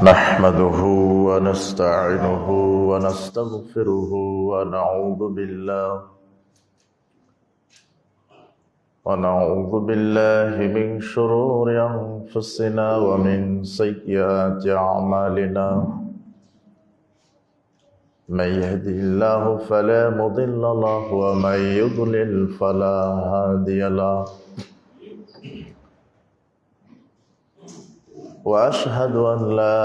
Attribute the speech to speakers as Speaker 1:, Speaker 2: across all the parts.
Speaker 1: نحمده ونستعينه ونستغفره ونعوذ بالله من شرور أنفسنا ومن سيئات أعمالنا. من يهده الله فلا مضل له ومن يضلل فلا هادي له. وأشهد أن لا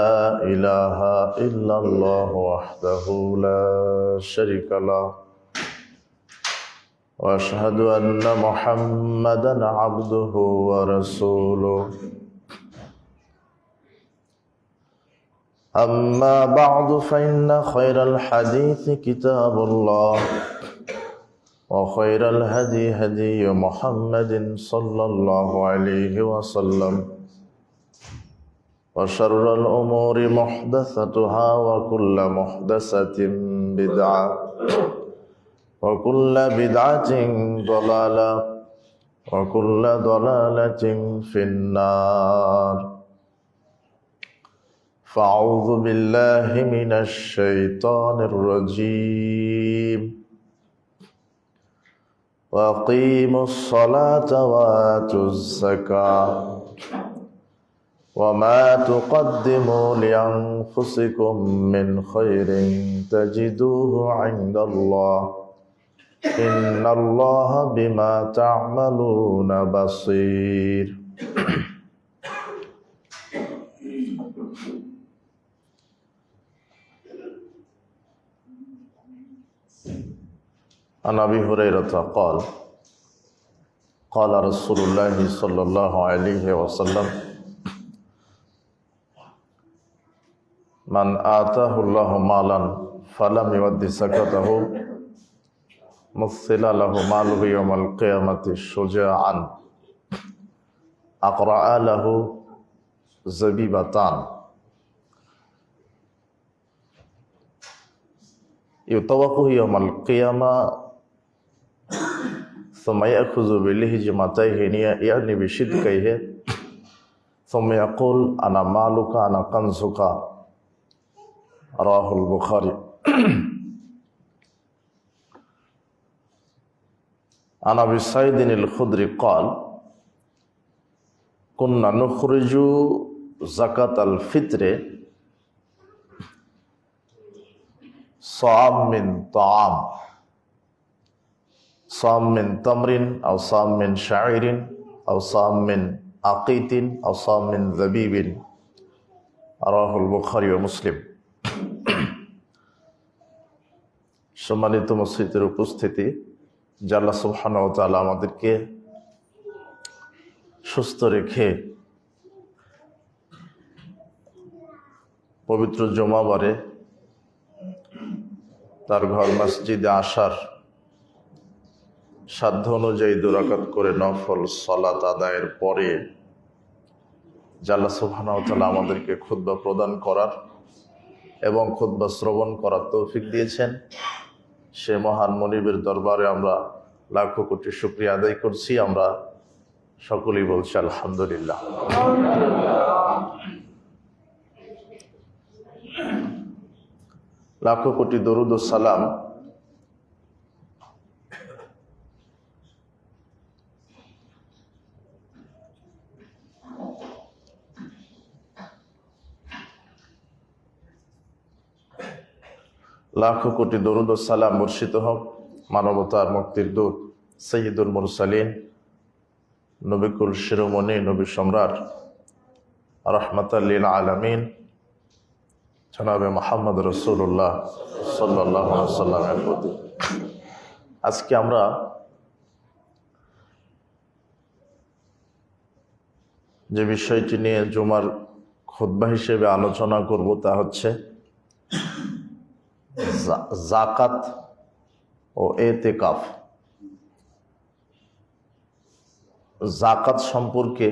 Speaker 1: إله إلا الله وحده لا شريك له، وأشهد أن محمدا عبده ورسوله. أما بعد فإن خير الحديث كتاب الله، وخير الهدي هدي محمد صلى الله عليه وسلم، وشر الأمور محدثتها وكل محدثة بدعة وكل بدعة ضلالة وكل ضلالة في النار. فأعوذ بالله من الشيطان الرجيم. وأقيموا الصلاة وآتوا الزكاة وما تقدموا لأنفسكم من خير تجدوه عند الله إن الله بما تعملون بصير. عن أبي هريرة قال قال رسول الله صلى الله عليه وسلم: من آتاه الله مالا فلم يؤد زكاته مثل له ماله يوم القيامة شجاعا أقرأ له زبيبتان يطوقه يوم القيامة ثم يأخذ بلهجمتيه يعني بشدكيه ثم يقول: أنا مالك أنا كنزك. رواه البخاري. عن أبي سعيد الخدري قال: كنا نخرج زكاة الفطر صاع من طعام، صاع من تمر أو صاع من شعير أو صاع من عقيت أو صاع من زبيب. رواه البخاري ومسلم। সম্মানিত মসজিদের উপস্থিতি, আল্লাহ সুবহানাহু ওয়া তাআলা আমাদেরকে সুস্থ রেখে পবিত্র জুমাবারে তার ঘর মসজিদে আসার সাধ্য অনুযায়ী 2 রাকাত করে নফল সালাত আদায়ের পরে আল্লাহ সুবহানাহু ওয়া তাআলা আমাদেরকে খুতবা প্রদান করার এবং খুতবা শ্রবণ করার তৌফিক দিয়েছেন, সে মহান মনিবের দরবারে আমরা লাখো কোটি শুকরিয়া আদায় করছি। আমরা সকলেই বলছি আলহামদুলিল্লাহ। লাখো কোটি দরুদ ও সালাম লাখো কোটি দরুদ ও সালাম বর্ষিত হোক মানবতার মুক্তির দূত সৈয়দুল মুরসালিন, নবিকুল শিরোমণি, নবী সম্রাট, রাহমাতাল লিল আলামিন জনাবে মুহাম্মদ রাসূলুল্লাহ সাল্লাল্লাহু আলাইহি ওয়াসাল্লামের প্রতি। আজকে আমরা যে বিষয়টি নিয়ে জুমার খুতবা হিসেবে আলোচনা করব তা হচ্ছে যাকাত ও এতেকাফ। যাকাত সম্পর্কে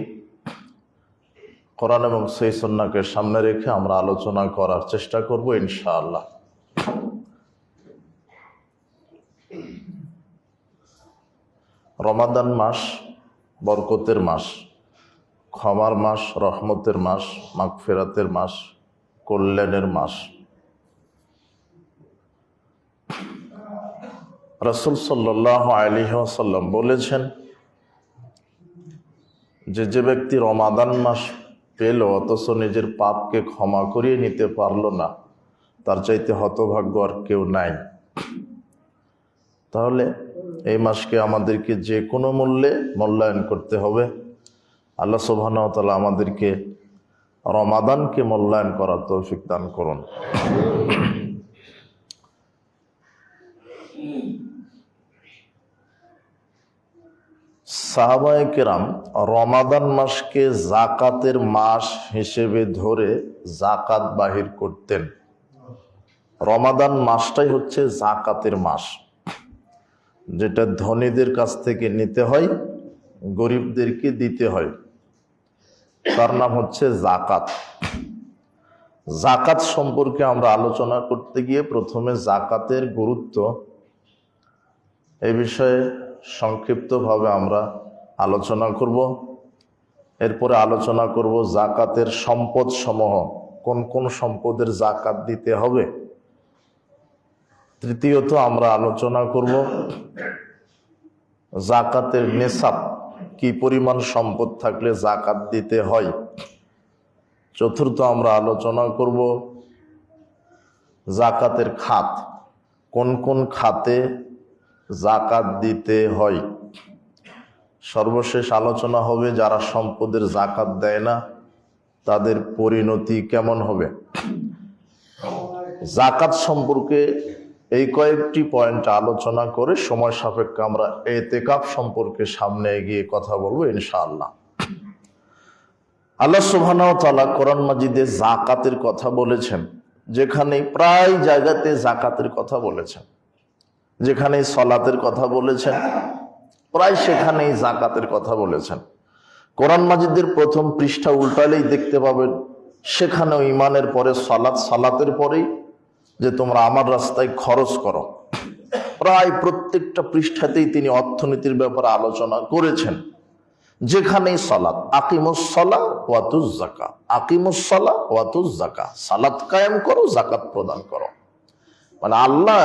Speaker 1: কোরআন এবং সহিহ সুন্নাহকে সামনে রেখে আমরা আলোচনা করার চেষ্টা করব ইনশাআল্লাহ। রমাদান মাস বরকতের মাস, ক্ষমার মাস, রহমতের মাস, মাগফিরাতের মাস, কল্যাণের মাস। রাসূল সাল্লাল্লাহু আলাইহি ওয়াসাল্লাম বলেছেন যে ব্যক্তি রমাদান মাস পেল অথচ নিজের পাপকে ক্ষমা করিয়ে নিতে পারলো না, তার চাইতে হতভাগ্য আর কেউ নাই। তাহলে এই মাসকে আমাদেরকে যে কোনো মূল্যে মূল্যায়ন করতে হবে। আল্লাহ সুবহানাহু ওয়া তাআলা আমাদেরকে রমাদানকে মূল্যায়ন করার তৌফিক দান করুন। সাহাবায়ে কেরাম রমাদান মাসকে জাকাতের মাস হিসেবে ধরে জাকাত বাহির করতেন। রমাদান মাসটাই হচ্ছে জাকাতের মাস, যেটা ধনীদের কাছ থেকে নিতে হয়, গরিবদেরকে দিতে হয়, তার নাম হচ্ছে জাকাত। জাকাত সম্পর্কে আমরা আলোচনা করতে গিয়ে প্রথমে জাকাতের গুরুত্ব এই বিষয়ে সংক্ষিপ্তভাবে আমরা আলোচনা করব। এরপরে আলোচনা করব জাকাতের সম্পদ সমূহ, কোন কোন সম্পদের জাকাত দিতে হবে। তৃতীয়ত আমরা আলোচনা করব জাকাতের নেসাব, কি পরিমাণ সম্পদ থাকলে জাকাত দিতে হয়। চতুর্থ আমরা আলোচনা করব জাকাতের খাত, কোন কোন খাতে জাকাত দিতে হয়। সর্বশেষ আলোচনা হবে যারা সম্পদের জাকাত দেয় না তাদের পরিণতি কেমন হবে। জাকাত সম্পর্কে এই কয়েকটি পয়েন্ট আলোচনা করে সময় সাপেক্ষে আমরা ইতিকাফ সম্পর্কে সামনে এগিয়ে কথা বলবো ইনশাআল্লাহ। আল্লাহ সুবহানাহু ওয়া তাআলা কোরআন মাজিদে জাকাতের কথা বলেছেন, যেখানে প্রায় জায়গাতে জাকাতের কথা বলেছেন। যেখানে সালাতের কথা বলেছেন প্রায় সেখানেই জাকাতের কথা বলেছেন। কোরআন মাজিদের প্রথম পৃষ্ঠা উল্টালেই দেখতে পাবেন সেখানেও ইমানের পরে সালাত, সালাতের পরেই যে তোমরা আমার রাস্তায় খরচ করো। প্রায় প্রত্যেকটা পৃষ্ঠাতেই তিনি অর্থনীতির ব্যাপারে আলোচনা করেছেন। যেখানেই সালাত, আকিমুস সালাহ ওয়াতুজ যাকাত, আকিমুস সালাহ ওয়াতুজ যাকাত, সালাত কায়েম করো, যাকাত প্রদান করো। মানে আল্লাহ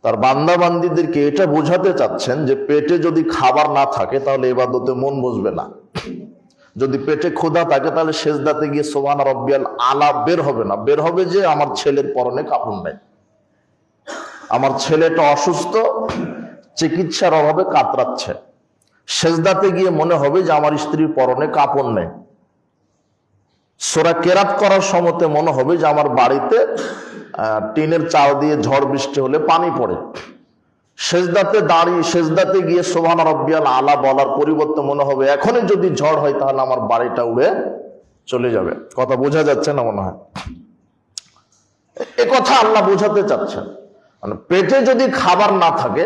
Speaker 1: তার বান্দা বান্দীদেরকে এটা বোঝাতে চাচ্ছেন যে পেটে যদি খাবার না থাকে তাহলে ইবাদতে মন বসবে না। যদি পেটে ক্ষুধা থাকে তাহলে সেজদাতে গিয়ে সুবহান রাব্বিয়াল আলা বের হবে না। বের হবে যে আমার ছেলের পরনে কাপড় নেই, আমার ছেলেটা অসুস্থ, চিকিৎসার অভাবে কাতরাচ্ছে। সেজদাতে গিয়ে মনে হবে যে আমার স্ত্রীর পরনে কাপড় নেই। সূরা কেরাত করার সময়তে মনে হবে যে আমার বাড়িতে টিনের চাল দিয়ে ঝড় বৃষ্টি হলে পানি পড়ে। সেজদাতে দাঁড়িয়ে সেজদাতে গিয়ে সুবহান রাব্বিয়াল আলা বলার পরিবর্তে মনে হবে এখনই যদি ঝড় হয় তাহলে আমার বাড়িটা উড়ে চলে যাবে। কথা বোঝা যাচ্ছে না মনে হয়? এ কথা আল্লাহ বোঝাতে চাচ্ছেন। মানে পেটে যদি খাবার না থাকে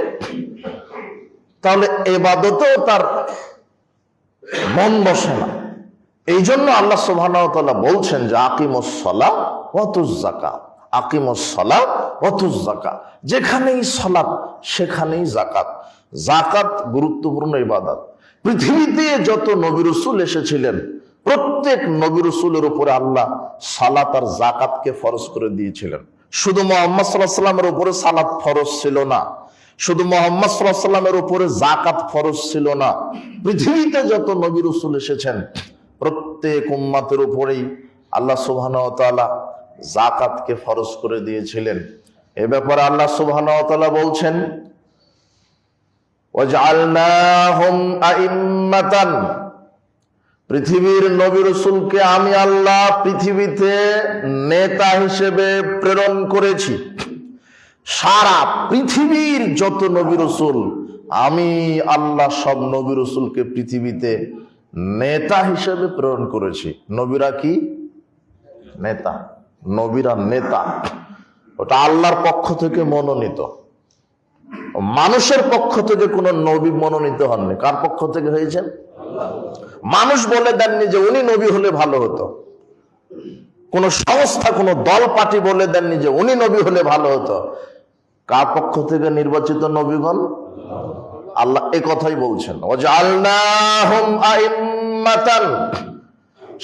Speaker 1: তাহলে ইবাদতেও তার মন বসে না। এই জন্য আল্লাহ সুবহানাহু ওয়া তাআলা বলছেন যে আকিমুস সালাহ ওয়াতুজ যাকাত, আকিমুস সালাত ওয়াতুজ যাকাত। যেখানেই সালাত সেখানেই যাকাত। যাকাত গুরুত্বপূর্ণ ইবাদত। পৃথিবীতে যত নবী রাসূল এসেছিলেন প্রত্যেক নবী রাসূলের উপরে আল্লাহ সালাত আর যাকাতকে ফরজ করে দিয়েছিলেন। শুধু মুহাম্মদ সাল্লাল্লাহু আলাইহি ওয়াসাল্লামের উপরে সালাত ফরজ ছিল না, শুধু মুহাম্মদ সাল্লাল্লাহু আলাইহি ওয়াসাল্লামের উপরে যাকাত ফরজ ছিল না। পৃথিবীতে যত নবী রাসূল এসেছেন প্রত্যেক উম্মতের উপরেই আল্লাহ সুবহানাহু ওয়া তাআলা যাকাতকে ফরজ করে দিয়েছিলেন। এ ব্যাপারে আল্লাহ সুবহানাহু ওয়া তাআলা বলছেন ওয়াজআলনাহুম আইম্মাতান, পৃথিবীর নবী রাসূলকে আমি আল্লাহ পৃথিবীতে নেতা হিসেবে প্রেরণ করেছি। সারা পৃথিবীর যত নবী রাসূল আমি আল্লাহ সব নবী রাসূলকে পৃথিবীতে নেতা হিসেবে প্রেরণ করেছি। নবীরা কি নেতা? নবীরা নেতা, ওটা আল্লাহর পক্ষ থেকে মনোনীত। মানুষের পক্ষ থেকে কোন নবী মনোনীত হননি। কার পক্ষ থেকে হয়েছেন? মানুষ বলে দেননি যে উনি নবী হলে ভালো হতো। কোন সংস্থা, কোন দল পার্টি বলে দেননি যে উনি নবী হলে ভালো হতো। কার পক্ষ থেকে নির্বাচিত নবীগণ? আল্লাহ এ কথাই বলছেন ওয়াজআলনাহুম আইম্মাতান,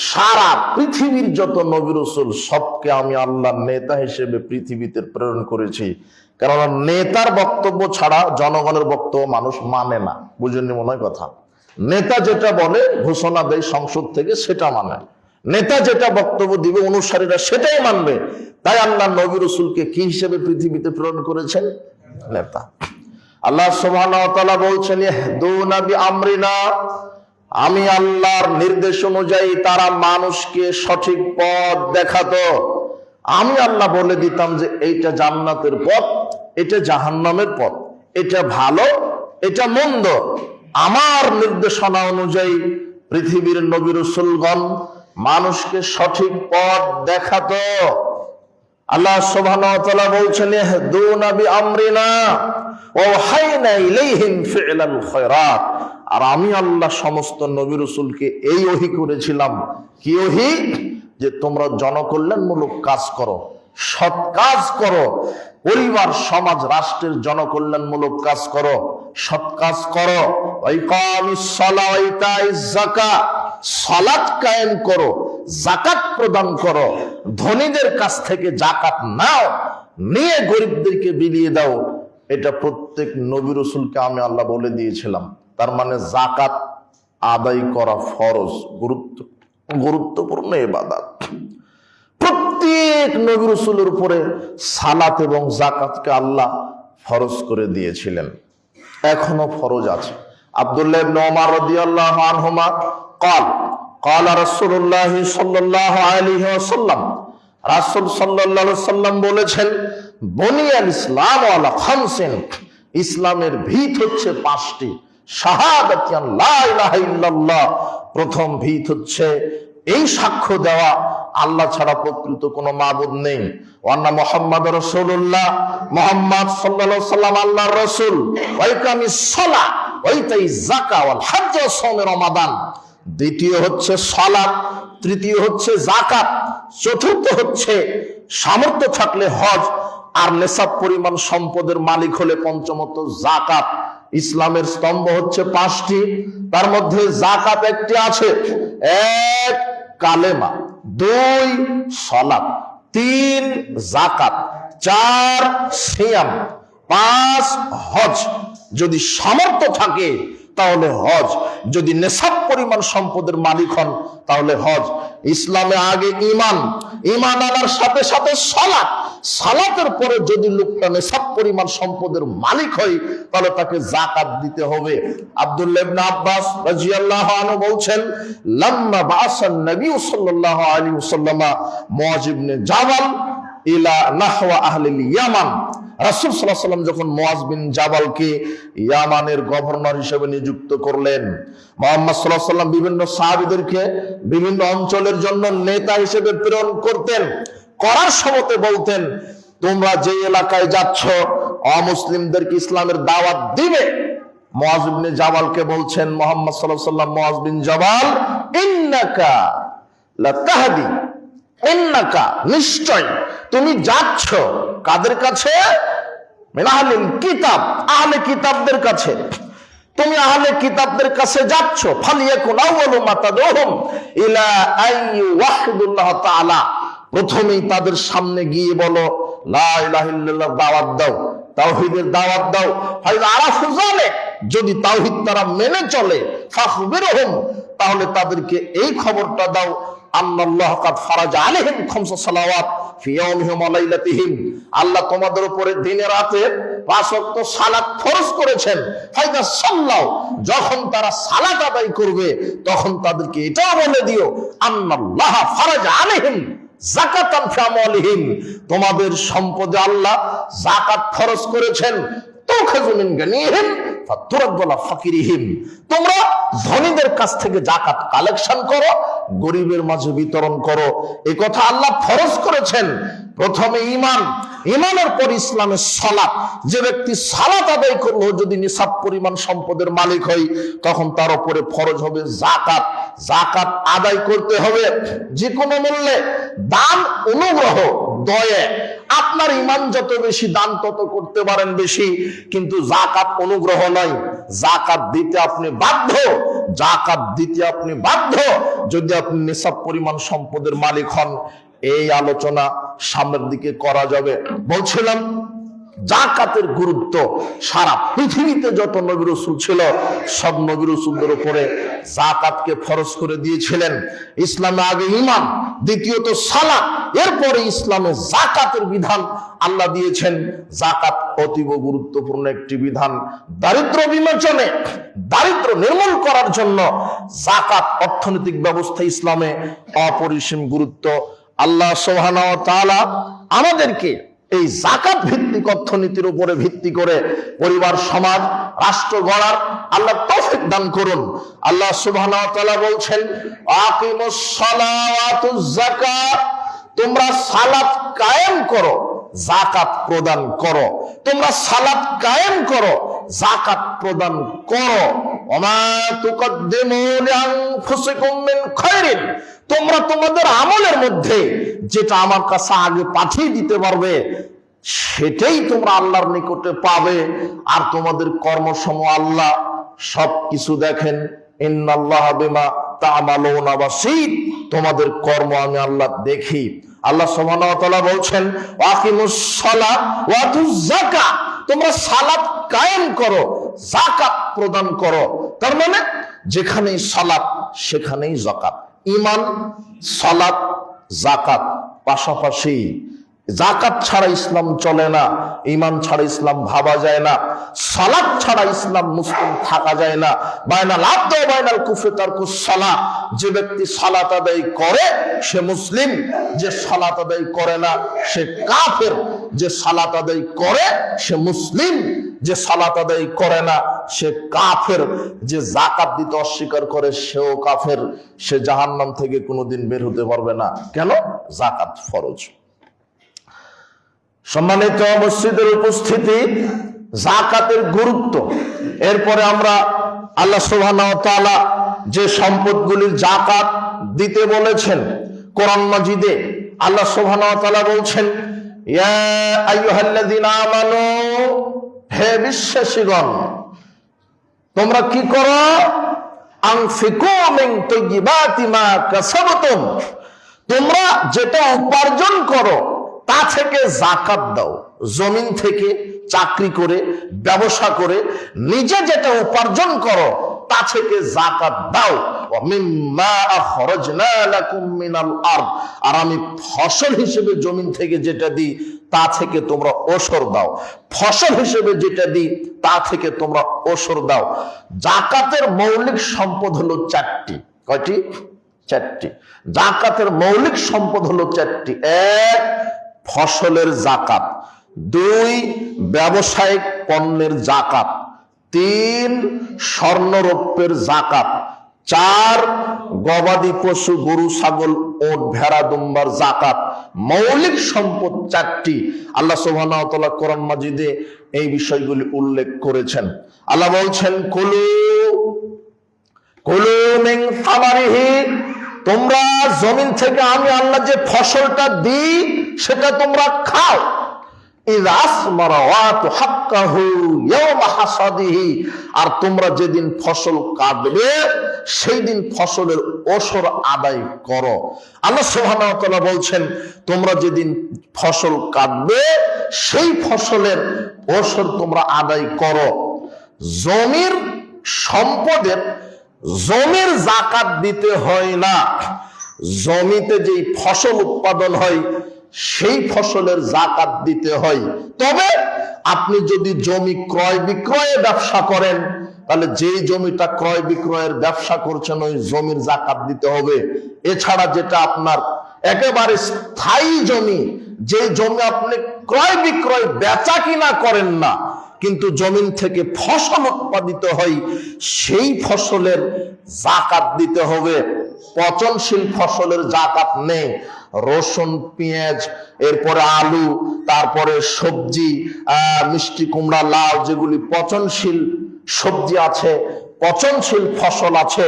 Speaker 1: সারা পৃথিবীর যত নবী রাসূল সবকে আমি আল্লাহর নেতা হিসেবে পৃথিবীতে প্রেরণ করেছি। কেননা নেতার বক্তব্য ছাড়া জনগণের বক্তব্য মানুষ মানে না। বুঝেননি মনে হয় কথা? নেতা যেটা বলে, ঘোষণা দেয় সংসদ থেকে, সেটা মানে। নেতা যেটা বক্তব্য দিবে অনুসারীরা সেটাই মানবে। তাই আল্লাহ নবী রাসূলকে কি হিসেবে পৃথিবীতে প্রেরণ করেছেন? নেতা। আল্লাহ সুবহানাহু ওয়া তাআলা বলছেন, ইয়াহদুনা বিআমরিনা, আমি আল্লাহর নির্দেশ অনুযায়ী তারা মানুষকে সঠিক পথ দেখাতো। আমি আল্লাহ বলে দিতাম যে এইটা জান্নাতের পথ, এটা জাহান্নামের পথ, এটা ভালো, এটা মন্দ। আমার নির্দেশনা অনুযায়ী পৃথিবীর নবী রাসূলগণ মানুষকে সঠিক পথ দেখাতো। আল্লাহ সুবহানাহু ওয়া তাআলা বলছেন, ইয়াহদুনা বিআমরিনা ওয়া ওয়াহাইনা ইলাইহিম ফি'লাল খায়রাত, আর আমি আল্লাহ সমস্ত নবী রাসূলকে এই ওহী করেছিলাম। কি ওহী? যে তোমরা জনকল্যাণমূলক কাজ করো, সৎ কাজ করো, পরিবার সমাজ রাষ্ট্রের জনকল্যাণমূলক কাজ করো, সৎ কাজ করো। ওয়াইকামিস সালাহ ওয়া ইতাইজ যাকাত, সালাত কায়েম করো, যাকাত প্রদান করো। ধনীদের কাছ থেকে যাকাত নাও, নিয়ে গরিবদেরকে বিলিয়ে দাও। এটা প্রত্যেক নবী রাসূলকে আমি আল্লাহ বলে দিয়েছিলাম। তার মানে যাকাত আদায় করা ফরজ, গুরুত্বপূর্ণ ইবাদত। প্রত্যেক নবী রাসূলের উপরে সালাত এবং যাকাতকে আল্লাহ ফরজ করে দিয়েছিলেন, এখনো ফরজ আছে। আব্দুল্লাহ ইবনে ওমর রাদিয়াল্লাহু আনহুমা قال رسول الله সাল্লাল্লাহু আলাইহি ওয়াসাল্লাম, রাসূল সাল্লাল্লাহু আলাইহি ওয়াসাল্লাম বলেছেন, বুনিয়াল ইসলাম আলা খামসিন, ইসলামের ভিত হচ্ছে পাঁচটি। শাহাদাতি লা ইলাহা ইল্লাল্লাহ, প্রথম ভিত হচ্ছে এই সাক্ষ্য দেওয়া আল্লাহ ছাড়া প্রকৃত কোনো মাবুদ নেই। ওয়া আন্না মুহাম্মাদুর রাসূলুল্লাহ, মুহাম্মদ সাল্লাল্লাহু আলাইহি ওয়াসাল্লাম আল্লাহর রাসূল। ওয়া ইকামিস সালাহ ওয়া ইতাইজ যাকাত ওয়াল হজ্জ ওয়া সাওম রমাদান, দ্বিতীয় হচ্ছে সালাত, তৃতীয় হচ্ছে যাকাত, চতুর্থ হচ্ছে সামর্থ্য থাকলে হজ, আর নেশাব পরিমাণ সম্পদের মালিক হলে পঞ্চমত যাকাত। ইসলামের স্তম্ভ হচ্ছে পাঁচটি, তার মধ্যে যাকাত একটি আছে। এক কালেমা, দুই সালাত, তিন যাকাত, চার সিয়াম, পাঁচ হজ। যদি সামর্থ্য থাকে তাহলে হজ, যদি নেশাব পরিমাণ সম্পদের মালিক হন তাহলে হজ। ইসলামে আগে ইমান, ইমান আনার সাথে সাথে সালাত, সালাতের পরে যদি লোকটা নেশাব পরিমাণ সম্পদের মালিক হয় তাহলে তাকে যাকাত দিতে হবে। আব্দুল্লাহ ইবনে আব্বাস রাদিয়াল্লাহু আনহু বলছেন, লাম্মা বাসান নবী সাল্লাল্লাহু আলাইহি ওয়াসাল্লাম মুআয ইবনে জাবাল ইলা নাহওয়া আহলিল ইয়ামান, রাসূল সাল্লাল্লাহু আলাইহি ওয়াসাল্লাম যখন মুআয বিন জাবালকে ইয়ামানের গভর্নর হিসেবে নিযুক্ত করলেন, মুহাম্মদ সাল্লাল্লাহু আলাইহি ওয়াসাল্লাম বিভিন্ন সাহাবীদেরকে বিভিন্ন অঞ্চলের জন্য নেতা হিসেবে প্রেরণ করতেন। করার সময় বলতেন, তোমরা যে এলাকায় যাচ্ছ অমুসলিমদেরকে ইসলামের দাওয়াত দিবে। মুআয ইবনে জাবালকে বলছেন মুহাম্মদ সাল্লাল্লাহু আলাইহি ওয়াসাল্লাম, মুআয বিন জাবাল, ইন্নাকা লাতাহদি, ইন্নাকা নিশ্চয় তুমি যাচ্ছ কাদের কাছে? মিন আহলিল কিতাব, আহলে কিতাবদের কাছে। তুমি আহলে কিতাবদের কাছে যাচ্ছ। ফালিয়াকুন আউয়ালু মা তাদউহুম ইলা আইয়ুহিদুল্লাহ তাআলা, প্রথমেই তাদের সামনে গিয়ে বলো লা ইলাহা ইল্লাল্লাহ দাওয়াত দাও, তাওহীদের দাওয়াত দাও। ফাইযা আরাফু যালিক, যদি তাওহীদ তারা মেনে চলে, ফাখবিরহুম, তাহলে তাদেরকে এই খবরটা দাও, আল্লাহ কাদ ফারাজা আলাইহিম খামসা সালাওয়াত ফি ইয়াওমিহিম ওয়া লাইলাতিহিম, আল্লাহ তোমাদের উপরে দিনে রাতে 5 ওয়াক্ত সালাত ফরজ করেছেন। ফাইদা সাল্লাও, যখন তারা সালাত আদায় করবে তখন তাদেরকে এটাও বলে দিও, আল্লাহ ফারাজা আলাইহিম যাকাতান ফি আমওয়ালিহিম, তোমাদের সম্পদে আল্লাহ যাকাত ফরজ করেছেন। তুখাযু মিন গানিহিম ফাতুরাদ্দু আলা ফাকিরিহিম, তোমরা ধনীদের কাছ থেকে যাকাত কালেকশন করো, গরিবের মাঝে বিতরণ করো। এই কথা আল্লাহ ফরজ করেছেন। প্রথমে ঈমান, ঈমানের পর ইসলামের সালাত। যে ব্যক্তি সালাত আদায় করলো, যদি নিসাব পরিমাণ সম্পদের মালিক হয়, তখন তার উপরে ফরজ হবে যাকাত। যাকাত আদায় করতে হবে যে কোনো মূল্যে। দান অনুগ্রহ, দয়া, আপনার ঈমান যত বেশি দান তত করতে পারেন বেশি, কিন্তু যাকাত অনুগ্রহ নয়। জাকাত দিতে আপনি বাধ্য, জাকাত দিতে আপনি বাধ্য যদি আপনি নিসাব পরিমাণ সম্পদের মালিক হন। এই আলোচনা সামনের দিকে করা যাবে। বলছিলাম জাকাতের গুরুত্ব, সারা পৃথিবীতে যত নবী রাসূল ছিল সব নবী রাসূলদের উপরে জাকাতকে ফরজ করে দিয়েছিলেন। ইসলামে আগে ঈমান, দ্বিতীয়ত সালাত, এরপরে ইসলামে জাকাতের বিধান আল্লাহ দিয়েছেন। জাকাত অতীব গুরুত্বপূর্ণ একটি বিধান। দারিদ্র্য বিমোচনে, দারিদ্র্য নির্মূল করার জন্য জাকাত অর্থনৈতিক ব্যবস্থা ইসলামে অপরিসীম গুরুত্ব। আল্লাহ সুবহানাহু ওয়া তাআলা আমাদেরকে এই জাকাত ভিত্তিক অর্থনীতির উপরে ভিত্তি করে পরিবার, সমাজ, রাষ্ট্র গড়ার আল্লাহ তৌফিক দান করুন। আল্লাহ সুবহানাহু ওয়া তাআলা বলছেন, আকিমুস সালাওয়াতুজ যাকাত, তোমরা সালাত কায়েম করো, যাকাত প্রদান করো। তোমরা সালাত কায়েম করো, যাকাত প্রদান করো। ওমা তুকদ্দিমু লিআনফুসিকুম মিন খায়রিন, তোমরা তোমাদের আমলের মধ্যে যেটা আমার কাছে আগে পাঠিয়ে দিতে পারবে সেটাই তোমরা আল্লাহর নিকটে পাবে। আর তোমাদের কর্মসমূহ আল্লাহ সবকিছু দেখেন। ইন্নাল্লাহা বিমা তা'মালুনা বাসীর, তোমাদের কর্ম আমি আল্লাহ দেখি। আল্লাহ সুবহানাহু ওয়া তাআলা বলছেন, ওয়াকিমুস সালাত ওয়াতুজ যাকাত, তোমরা সালাত কায়েম করো, যাকাত প্রদান করো। তার মানে যেখানেই সালাত সেখানেই যাকাত। ঈমান, সালাত, যাকাত পাশাপাশি। যাকাত ছাড়া ইসলাম চলে না, ঈমান ছাড়া ইসলাম ভাবা যায় না, সালাত ছাড়া ইসলাম মুসলিম থাকা যায় না। বাইনাল আবদ ওয়া বাইনাল কুফরি তারকুস সালাত, যে ব্যক্তি সালাত আদায় করে সে মুসলিম, যে সালাত আদায় করে না সে কাফের। যে সালাত আদায় করে সে মুসলিম, যে সালাত আদায় করে না সে কাফের। যে যাকাত দিতে অস্বীকার করে সেও কাফের। সে জাহান্নাম থেকে কোনোদিন বের হতে পারবে না। কেন? যাকাত ফরজ। সম্মানিত মসজিদের উপস্থিতি, যাকাতের গুরুত্ব। এরপরে আমরা আল্লাহ সুবহানাহু ওয়া তাআলা যে সম্পদগুলির যাকাত দিতে বলেছেন কোরআন মাজিদে আল্লাহ সুবহানাহু ওয়া তাআলা বলছেন, ইয়া আইয়ুহাল্লাযীনা আমানু, হে বিশ্বাসীগণ তোমরা কি করো? আনফিকু মিন তাইয়্যিবাতি মা কাসাবতুম, তোমরা যেটা উপার্জন করো তা থেকে যাকাত দাও। জমিন থেকে, চাকরি করে, ব্যবসা করে নিজে যেটা উপার্জন করো তা থেকে যাকাত দাও। ওয়া মিম্মা আখরাজনা লাকুম মিনাল আরদ, আর আমি ফসল হিসেবে জমিন থেকে যেটা দিই তা থেকে তোমরা ওশর দাও। ফসল হিসেবে যেটা দিই তা থেকে তোমরা ওশর দাও। যাকাতের মৌলিক সম্পদ হলো চারটি। কয়টি? চারটি। যাকাতের মৌলিক সম্পদ হলো চারটি। এক, ফসলের যাকাত। দুই, ব্যবসায়িক পণ্যের যাকাত। তিন, স্বর্ণরৌপ্যের যাকাত। চার, গবাদি পশু, গরু, ছাগল, ওট, ভেড়া, দুম্বার যাকাত। মৌলিক সম্পদ চারটি। আল্লাহ সুবহানাহু ওয়া তাআলা কোরআন মাজিদে এই বিষয়গুলি উল্লেখ করেছেন। আল্লাহ বলছেন, কুলু মিন সামারিহি, তোমরা জমিন থেকে আমি আল্লাহ যে ফসলটা দিই সেটা তোমরা খাও। আর তোমরা যেদিন ফসল কাটবে সেই দিন ফসলের ওশর আদায় করো। আল্লাহ সুবহানাহু ওয়া তাআলা বলছেন, তোমরা যেদিন ফসল কাটবে সেই ফসলের ওশর তোমরা আদায় করো। জমির সম্পদের, জমির যাকাত দিতে হয় না। জমিতে যেই ফসল উৎপাদন হয় সেই ফসলের যাকাত দিতে হয়। তবে আপনি যদি জমি ক্রয় বিক্রয়ে ব্যবসা করেন তাহলে যেই জমিটা ক্রয় বিক্রয়ের ব্যবসা করছেন ওই জমির যাকাত দিতে হবে। এছাড়া যেটা আপনার একেবারে স্থায়ী জমি, যে জমি আপনি ক্রয় বিক্রয় বেচা কিনা করেন না কিন্তু জমিন থেকে ফসল উৎপাদিত হয়, সেই ফসলের যাকাত দিতে হবে। পচনশীল ফসলের যাকাত নেই। রসুন, পেঁয়াজ, এরপরে আলু, তারপরে সবজি, মিষ্টি কুমড়া, লাউ, যেগুলি পচনশীল সবজি আছে, পচনশীল ফসল আছে,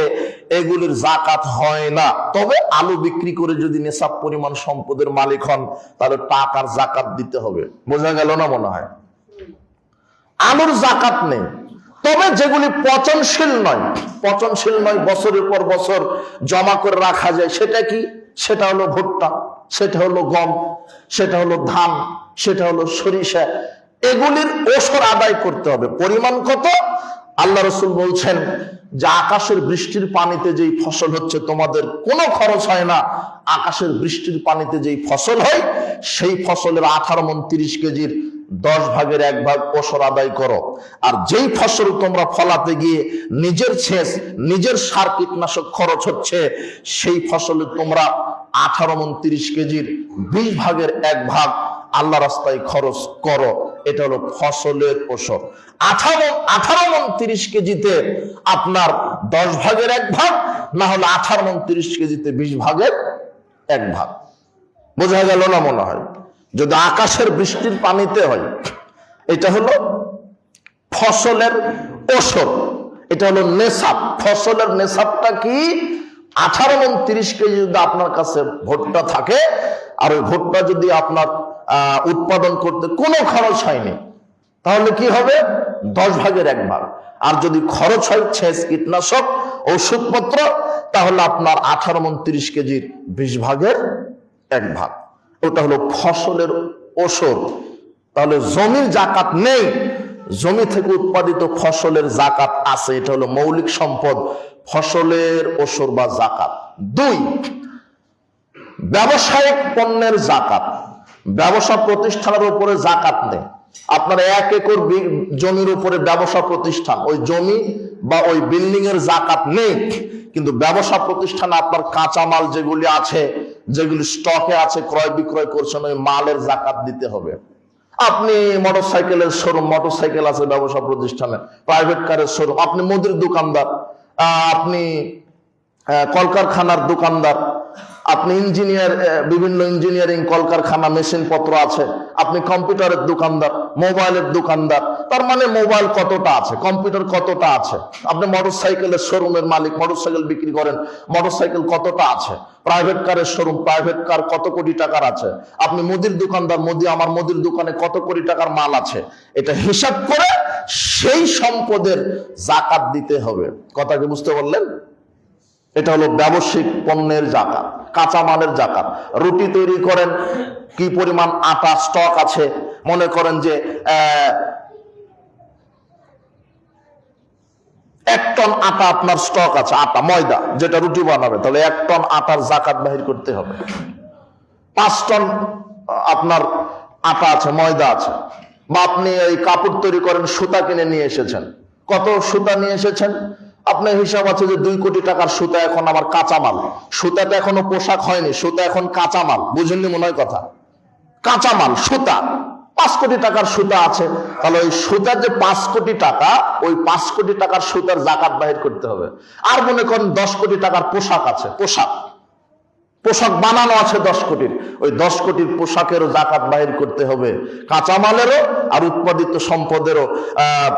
Speaker 1: এগুলির যাকাত হয় না। তবে আলু বিক্রি করে যদি নেশাব পরিমাণ সম্পদের মালিক হন তাহলে টাকার যাকাত দিতে হবে। বোঝা গেল না? মনে হয় আলুর যাকাত নেই। তো তবে যেগুলি পচনশীল নয়, বছরের পর বছর জমা করে রাখা যায়, সেটা কি? সেটা হলো ভুট্টা, সেটা হলো গম, সেটা হলো ধান, সেটা হলো সরিষা। এগুলির ওসর আদায় করতে হবে। পরিমাণ কত? আল্লাহ রসুল বলছেন যে আকাশের বৃষ্টির পানিতে যেই ফসল হচ্ছে, তোমাদের কোনো খরচ হয় না, আকাশের বৃষ্টির পানিতে যেই ফসল হয় সেই ফসলের 18 মণ 30 কেজির 10 ভাগের 1 ভাগ ওসর আদায় করো। আর যেই ফসল তোমরা ফলাতে গিয়ে নিজের সেচ, নিজের সার কীটনাশক খরচ হচ্ছে, সেই ফসলে তোমরা 18 মণ 30 কেজির 20 ভাগের 1 ভাগ আল্লাহ রাস্তায় খরচ করো। এটা হলো ফসলের ওসর। 18 মণ 30 কেজিতে আপনার 10 ভাগের 1 ভাগ, না হলে 18 মণ 30 কেজিতে 20 ভাগের 1 ভাগ। বোঝা গেল না মনে হয়? যদি আকাশের বৃষ্টির পানিতে হয়, এটা হলো ফসলের ওসর, এটা হলো নেশাব। ফসলের নেশাবটা কি? 18 মণ 30 কেজি যদি আপনার কাছে ভুট্টা থাকে, আর ওই ভুট্টা যদি আপনার উৎপাদন করতে কোনো খরচ হয়নি, তাহলে কি হবে? 10 ভাগের 1 ভাগ। আর যদি খরচ হয় সেচ, কীটনাশক, ওষুধপত্র, তাহলে আপনার 18 মণ 30 কেজির 20 ভাগের 1 ভাগ। ওটা হলো ফসলের ওসর। তাহলে জমির জাকাত নেই, জমি থেকে উৎপাদিত ফসলের জাকাত আছে। এটা হলো মৌলিক সম্পদ, ফসলের ওসর বা জাকাত। 2, ব্যবসায়িক পণ্যের জাকাত। ব্যবসা প্রতিষ্ঠানের উপরে জাকাত নেই। আপনার 1 একর জমির উপরে ব্যবসা প্রতিষ্ঠান, ওই জমি বা ওই বিল্ডিং এর জাকাত নেই, কিন্তু ব্যবসা প্রতিষ্ঠানে আপনার কাঁচামাল যেগুলি আছে, যেগুলি স্টকে আছে, ক্রয় বিক্রয় করছেন, ওই মালের জাকাত দিতে হবে। আপনি মোটরসাইকেলের শোরুম, মোটরসাইকেল আছে ব্যবসা প্রতিষ্ঠানে, প্রাইভেট কারের শোরুম, আপনি মুদির দোকানদার, আপনি কলকারখানার দোকানদার, আপনি ইঞ্জিনিয়ার, বিভিন্ন ইঞ্জিনিয়ারিং কলকারখানা, মেশিন পত্র আছে, আপনি কম্পিউটারের দোকানদার, মোবাইলের দোকানদার, তার মানে মোবাইল কতটা আছে, কম্পিউটার কতটা আছে, আপনি মোটরসাইকেলের শোরুমের মালিক, মোটরসাইকেল বিক্রি করেন, মোটরসাইকেল কতটা আছে, প্রাইভেট কারের শোরুম, প্রাইভেট কার কত কোটি টাকার আছে, আপনি মুদির দোকানদার, আমার মুদির দোকানে কত কোটি টাকার মাল আছে, এটা হিসাব করে সেই সম্পদের জাকাত দিতে হবে। কথা কি বুঝতে পারলেন? এটা হলো ব্যবসায়িক পণ্যের জাকাত, কাঁচামালের জাকাত। রুটি তৈরি করেন, কি পরিমাণ আটা স্টক আছে, মনে করেন যে 1 টন আটা আপনার স্টক আছে, আটা ময়দা যেটা রুটি বানাবে, তাহলে 1 টন আটার জাকাত বাহির করতে হবে। 5 টন আপনার আটা আছে, ময়দা আছে। বা আপনি এই কাপড় তৈরি করেন, সুতা কিনে নিয়ে এসেছেন, কত সুতা নিয়ে এসেছেন? আপনার হিসাব আছে যে 2 কোটি টাকার সুতা এখন আমার কাঁচামাল। সুতাটা এখনো পোশাক হয়নি, সুতা এখন কাঁচামাল। বুঝেননি মনে হয় কথা? কাঁচামাল সুতা, 5 কোটি টাকার সুতা আছে, তাহলে ওই সুতার যে 5 কোটি টাকা, ওই 5 কোটি টাকার সুতার জাকাত বাহির করতে হবে। আর মনে করেন 10 কোটি টাকার পোশাক আছে, পোশাক বানানো আছে 10 কোটির, ওই 10 কোটির পোশাকেরও জাকাত বাহির করতে হবে। কাঁচামালেরও আর উৎপাদিত সম্পদেরও,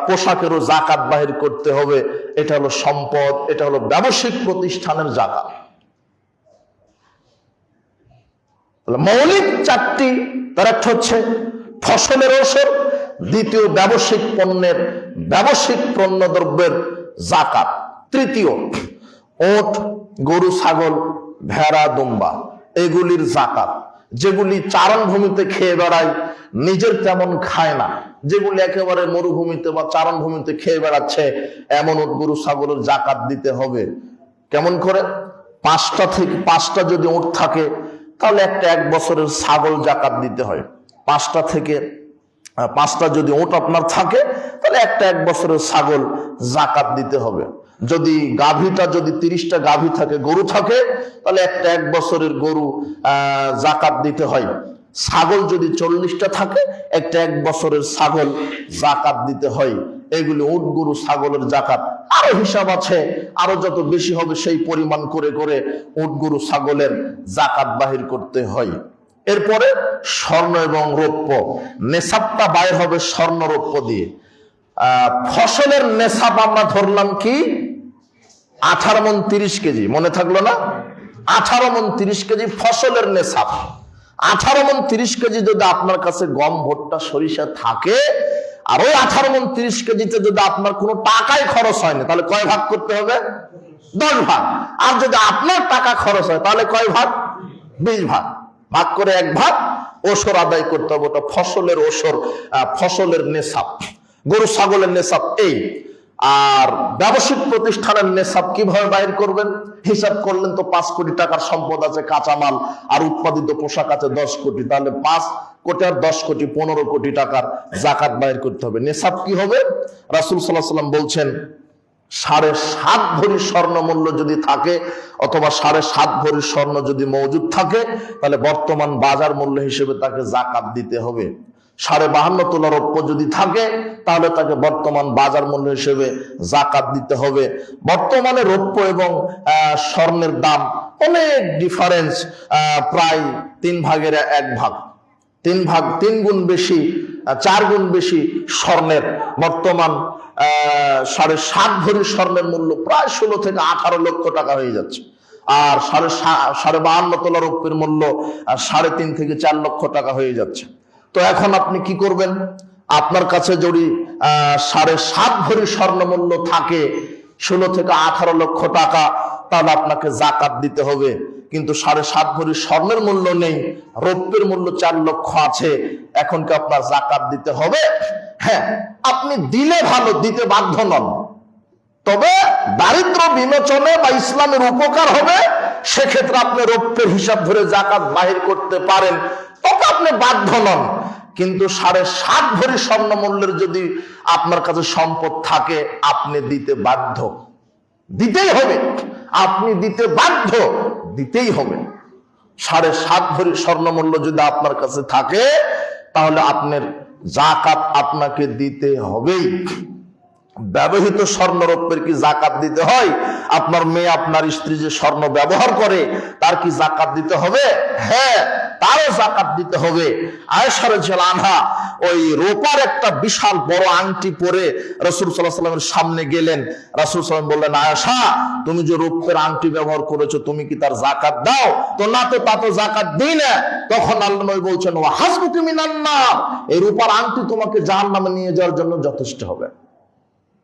Speaker 1: পোশাকেরও জাকাত বাহির করতে হবে। এটা হলো সম্পদ, এটা হলো ব্যবসায়িক প্রতিষ্ঠানের জাকাত। মৌলিক 4টি, তার একটা হচ্ছে ফসলের ওসর, দ্বিতীয় ব্যবসায়িক পণ্যের, ব্যবসায়িক পণ্যদ্রব্যের জাকাত, তৃতীয় ওট, গরু, ছাগল, ভেড়া, দুম্বা, এগুলির জাকাত। যেগুলি চারণভূমিতে খেয়ে বেড়ায়, নিজের তেমন খায় না, যেগুলি একেবারে মরুভূমিতে বা চারণভূমিতে খেয়ে বেড়াচ্ছে, এমন ওট, গরু, ছাগলের জাকাত দিতে হবে। কেমন করে? 5টা যদি ওট থাকে, তাহলে একটা 1 বছরের ছাগল জাকাত দিতে হয়। 5টা যদি ওট আপনার থাকে, তাহলে একটা 1 বছরের ছাগল জাকাত দিতে হবে। যদি গাভীটা, যদি 30টা গাভী থাকে, গরু থাকে, তাহলে একটা 1 বছরের গরু জাকাত দিতে হয়। ছাগল যদি 40টা থাকে, একটা 1 বছরের ছাগল জাকাত দিতে হয়। এগুলি উট, গরু, ছাগলের জাকাত। আরো হিসাব আছে, আরো যত বেশি হবে সেই পরিমাণ করে করে উট, গরু, ছাগলের জাকাত বাহির করতে হয়। এরপরে স্বর্ণ এবং রৌপ্য, নেশাবটা বাইর হবে স্বর্ণ রৌপ্য দিয়ে। ফসলের নেশাব আমরা ধরলাম কি? 18 মণ 30 কেজি, মনে থাকলো না? 18 মণ 30 কেজি ফসলের নেশাব। 18 মণ 30 কেজি যদি আপনার কাছে গম, ভুট্টা, সরিষা থাকে, আর ওই 18 মণ 30 কেজিতে যদি আপনার কোনো টাকাই খরচ হয়নি, তাহলে কয় ভাগ করতে হবে? 10 ভাগ। আর যদি আপনার টাকা খরচ হয় তাহলে কয় ভাগ? 20 ভাগ। ভাগ করে 1 ভাগ ওসর আদায় করতে হবে। ওটা ফসলের ওসর, ফসলের নেশাব, গরু ছাগলের নেশাব এই। আর ব্যবসায়িক প্রতিষ্ঠানের নেশাব কিভাবে বাইর করবেন? হিসাব করলেন তো 5 কোটি টাকার সম্পদ আছে, কাঁচামাল আর উৎপাদিত পোশাক আছে 10 কোটি, তাহলে 5 কোটি আর 10 কোটি 15 কোটি টাকার জাকাত বাইর করতে হবে। নেশাব কি হবে? রাসূল সাল্লাল্লাহু আলাইহি ওয়াসাল্লাম বলছেন 7.5 ভরি স্বর্ণ মূল্য যদি থাকে, অথবা 7.5 ভরি স্বর্ণ যদি মজুদ থাকে, তাহলে বর্তমান বাজার মূল্য হিসেবে তাকে জাকাত দিতে হবে। 52.5 তোলা রৌপ্য যদি থাকে, তাহলে তাকে বর্তমান বাজার মূল্য হিসেবে জাকাত দিতে হবে। বর্তমানে রৌপ্য এবং স্বর্ণের দাম অনেক ডিফারেন্স, প্রায় 3 ভাগের 1 ভাগ, 3 গুণ বেশি, 4 গুণ বেশি স্বর্ণের। বর্তমান 7.5 ভরি স্বর্ণের মূল্য প্রায় 16 থেকে 18 লক্ষ টাকা হয়ে যাচ্ছে। আর 52.5 তোলা রৌপ্যের মূল্য 3.5 থেকে 4 লক্ষ টাকা হয়ে যাচ্ছে। তো এখন আপনি কি করবেন? আপনার কাছে যদি 7.5 ভরি স্বর্ণ মূল্য থাকে, 16 থেকে 18 লক্ষ টাকা, তাহলে আপনাকে জাকাত দিতে হবে। কিন্তু 7.5 ভরি স্বর্ণের মূল্য নেই, রৌপ্যের মূল্য 4 লক্ষ আছে, এখন কি আপনার জাকাত দিতে হবে? হ্যাঁ, আপনি দিলে ভালো, দিতে বাধ্য নন। তবে দারিদ্র বিমোচনে বা ইসলামের উপকার হবে, সেক্ষেত্রে আপনি রৌপ্যের হিসাব ধরে জাকাত বাহির করতে পারেন, তবে আপনি বাধ্য নন। কিন্তু 7.5 ভরি স্বর্ণ মূল্যের যদি আপনার কাছে সম্পদ থাকে, আপনি দিতে বাধ্য, দিতেই হবে। আপনি দিতে বাধ্য, দিতেই হবে। 7.5 ভরি স্বর্ণ মূল্য যদি আপনার কাছে থাকে, তাহলে আপনার জাকাত আপনাকে দিতে হবেই। ব্যবহৃত স্বর্ণ রৌপ্যের কি জাকাত দিতে হয়? আপনার মেয়ে, আপনার স্ত্রী যে স্বর্ণ ব্যবহার করে, তার কি জাকাত দিতে হবে? হ্যাঁ, তারও জাকাত দিতে হবে। আয়েশা রাদিয়াল্লাহু আনহা ওই রূপার একটা বিশাল বড় আংটি পরে রাসূল সাল্লাল্লাহু আলাইহি ওয়াসাল্লামের সামনে গেলেন। রাসূল সাল্লাল্লাহু আলাইহি ওয়াসাল্লাম বললেন, আয়েশা, তুমি যে রূপের আংটি ব্যবহার করেছো, তুমি কি তার জাকাত দাও? তো না, তো তা তো জাকাত দিই না। তখন আল্লাহ নবী বলছেন, ওয়া হাসবুকি মিনান নার, এই রূপার আংটি তোমাকে জাহান্নামে নিয়ে যাওয়ার জন্য যথেষ্ট হবে।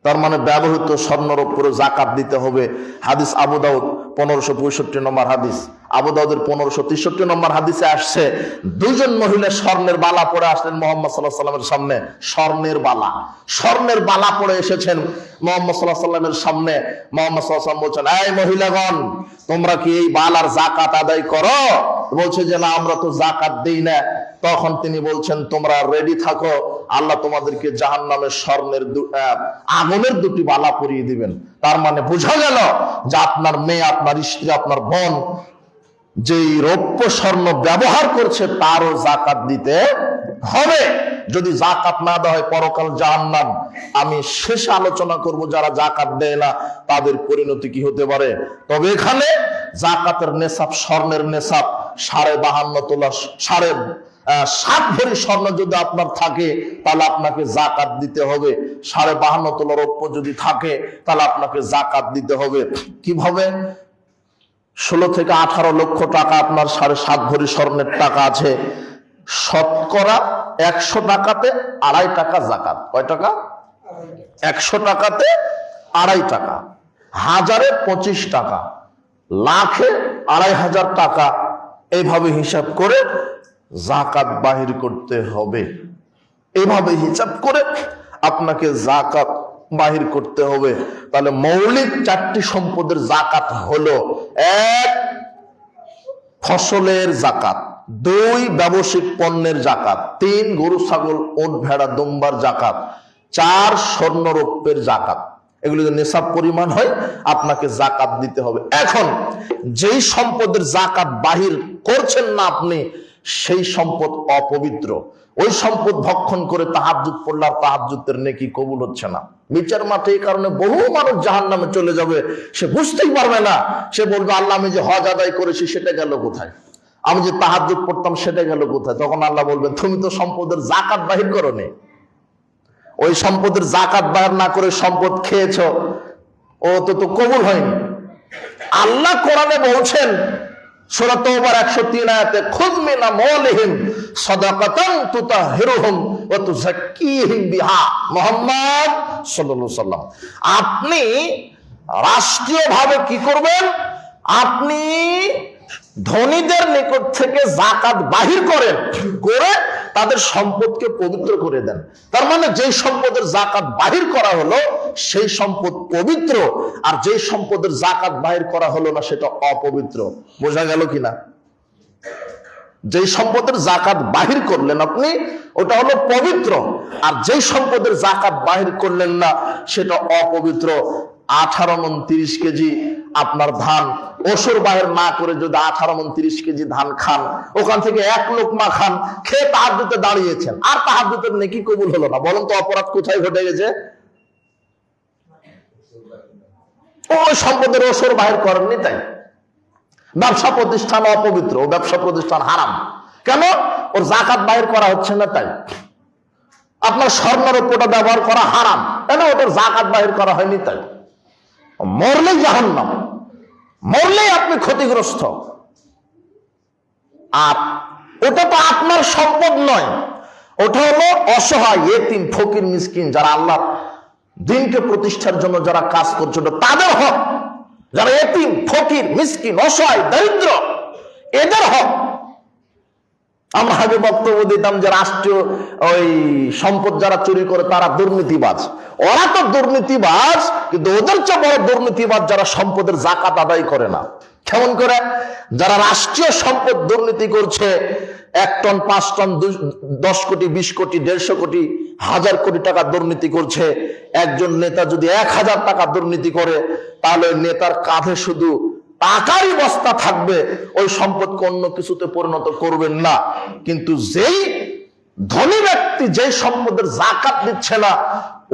Speaker 1: তার মানে ব্যবহৃত স্বর্ণের উপরে জাকাত দিতে হবে। হাদিস আবু দাউদ 1565 নম্বর হাদিস, আবু দাউদের 1563 নম্বর হাদিসে আসছে, 2 জন মহিলা স্বর্ণের বালা পরে আসলেন মুহাম্মদ সাল্লাল্লাহু আলাইহি ওয়াসাল্লামের সামনে। স্বর্ণের বালা পরে এসেছেন মুহাম্মদ সাল্লাল্লাহু আলাইহি ওয়াসাল্লামের সামনে। মুহাম্মদ সাল্লাল্লাহু আলাইহি ওয়াসাল্লাম বলছেন, এই মহিলাগণ, তোমরা কি এই বালার জাকাত আদায় করো? বলছে যে না, আমরা তো জাকাত দেই না। তখন তিনি বলছেন, তোমরা রেডি থাকো, আল্লাহ তোমাদেরকে জাহান্নামের স্বর্ণের আগুনের 2টি বালা পরিয়ে দিবেন। তার মানে বোঝা গেল যে আপনার মেয়ে, আপনার স্ত্রী, আপনার বোন যেই রৌপ্য স্বর্ণ ব্যবহার করছে, তারও জাকাত দিতে হবে। যদি জাকাত না দেওয়া হয়, পরকাল জাহান্নাম। আমি শেষে আলোচনা করব যারা জাকাত দেয় না তাদের পরিণতি কি হতে পারে। তবে এখানে জাকাতের নেশাব, স্বর্ণের নেশাব 52.5 তোলা, 7.5 ভরি স্বর্ণ যদি আপনার থাকে, তাহলে আপনাকে জাকাত দিতে হবে। 52.5 তোলা রৌপ্য যদি থাকে, তাহলে আপনাকে জাকাত দিতে হবে। কিভাবে? 16 থেকে 18 লক্ষ টাকা আপনার 7.5 ভরি স্বর্ণের টাকা আছে, শতকরা 100 টাকাতে 2.5 টাকা জাকাত। কয় টাকা? 100 টাকাতে 2.5 টাকা, হাজারে 25 টাকা, লাখে 2.500 টাকা, এইভাবে হিসাব করে জাকাত বাহির করতে হবে। এইভাবে হিসাব করে আপনাকে জাকাত বাহির করতে হবে। তাহলে মৌলিক 4টি সম্পদের জাকাত হলো: 1 ফসলের জাকাত, 2 ব্যবসায়িক পণ্যের জাকাত, 3 গরু ছাগল ওট ভেড়া দুম্বার জাকাত, 4 স্বর্ণ রৌপ্যের জাকাত। এগুলো যদি নেশাব পরিমাণ হয়, আপনাকে জাকাত দিতে হবে। এখন যেই সম্পদের জাকাত বাহির করছেন না আপনি, সেই সম্পদ অপবিত্র। ওই সম্পদ ভক্ষণ করে তাহাজ্জুদ পড়লে আর তাহাজ্জুদের নেকি কবুল হচ্ছে না। বিচার মাঠে এই কারণে বহু মানুষ জাহান্নামে চলে যাবে, সে বুঝতেই পারবে না। সে বলবে, আল্লাহ, আমি যে হজ আদায় করেছি সেটা গেল কোথায়? আমি যে তাহাজ্জুদ পড়তাম সেটা গেল কোথায়? তখন আল্লাহ বলবে, তুমি তো সম্পদের জাকাত বাহির করোনি। ওই সম্পদের জাকাত বাহির না করে সম্পদ খেয়েছো, ও তো কবুল হয়নি। আল্লাহ কোরআনে বলছেন, সূরা তাওবার 103 আয়াতে, খুয মিন আমওয়ালিহিম সাদাকাতান তুতাহহিরুহুম ওয়া তুযাক্কিহিম বিহা। মুহাম্মদ সাল্লাল্লাহু আলাইহি সাল্লাম, আপনি রাষ্ট্রীয়ভাবে কি করবেন? আপনি ধনীদের নিকট থেকে যাকাত বাহির করেন, করে তাদের সম্পদকে পবিত্র করে দেন। তার মানে যেই সম্পদের যাকাত বাহির করা হলো সেই সম্পদ পবিত্র, আর যেই সম্পদের যাকাত বাহির করা হলো না সেটা অপবিত্র। বোঝা গেল কিনা? যেই সম্পদের যাকাত বাহির করলেন আপনি, ওটা হলো পবিত্র, আর যেই সম্পদের যাকাত বাহির করলেন না সেটা অপবিত্র। 18 মণ 30 কেজি আপনার ধান ওসর বাহির না করে যদি 18 মণ 30 কেজি ধান খান, ওখান থেকে 1 লোকমা খান, খেয়ে তাহাজ্জুদে দাঁড়িয়েছেন, আর তাহাজ্জুদের নেকি কবুল হলো না, বলেন তো অপরাধ কোথায় ঘটে গেছে? ওই সম্পদের ওসর বাহির করেননি তাই। ব্যবসা প্রতিষ্ঠান অপবিত্র, ও ব্যবসা প্রতিষ্ঠান হারাম। কেন? ওর যাকাত বাহির করা হচ্ছে না তাই। আপনার স্বর্ণরৌপ্যটা ব্যবহার করা হারাম, কেন? ওটার যাকাত বাহির করা হয়নি তাই। মরলেই জাহান্নাম, মরলেই আপনি ক্ষতিগ্রস্ত। আর ওটা তো আপনার সম্পদ নয়, ওটা হলো অসহায় এতিম ফকির মিসকিন যারা আল্লাহর দ্বীনকে প্রতিষ্ঠার জন্য যারা কাজ করছে, তাদের হক। যারা এতিম ফকির মিসকিন অসহায় দরিদ্র, এদের হক। আমরা আগে বক্তব্য দিতাম যে রাষ্ট্রীয় ওই সম্পদ যারা চুরি করে তারা দুর্নীতিবাজ। ওরা তো দুর্নীতিবাজ, কিন্তু ওদের চেয়ে বড় দুর্নীতিবাজ যারা সম্পদের যাকাত আদায় করে না। কেমন করে? যারা রাষ্ট্রীয় সম্পদ দুর্নীতি করছে, 1 টন 5 টন 10 কোটি 20 কোটি 150 কোটি 1000 কোটি টাকা দুর্নীতি করছে। একজন নেতা যদি 1000 টাকা দুর্নীতি করে, তাহলে নেতার কাঁধে শুধু টাকারই বস্তা থাকবে, ওই সম্পদকে অন্য কিছুতে পরিণত করবেন না। কিন্তু যেই ধনী ব্যক্তি যেই সম্পদের যাকাত দিচ্ছে না,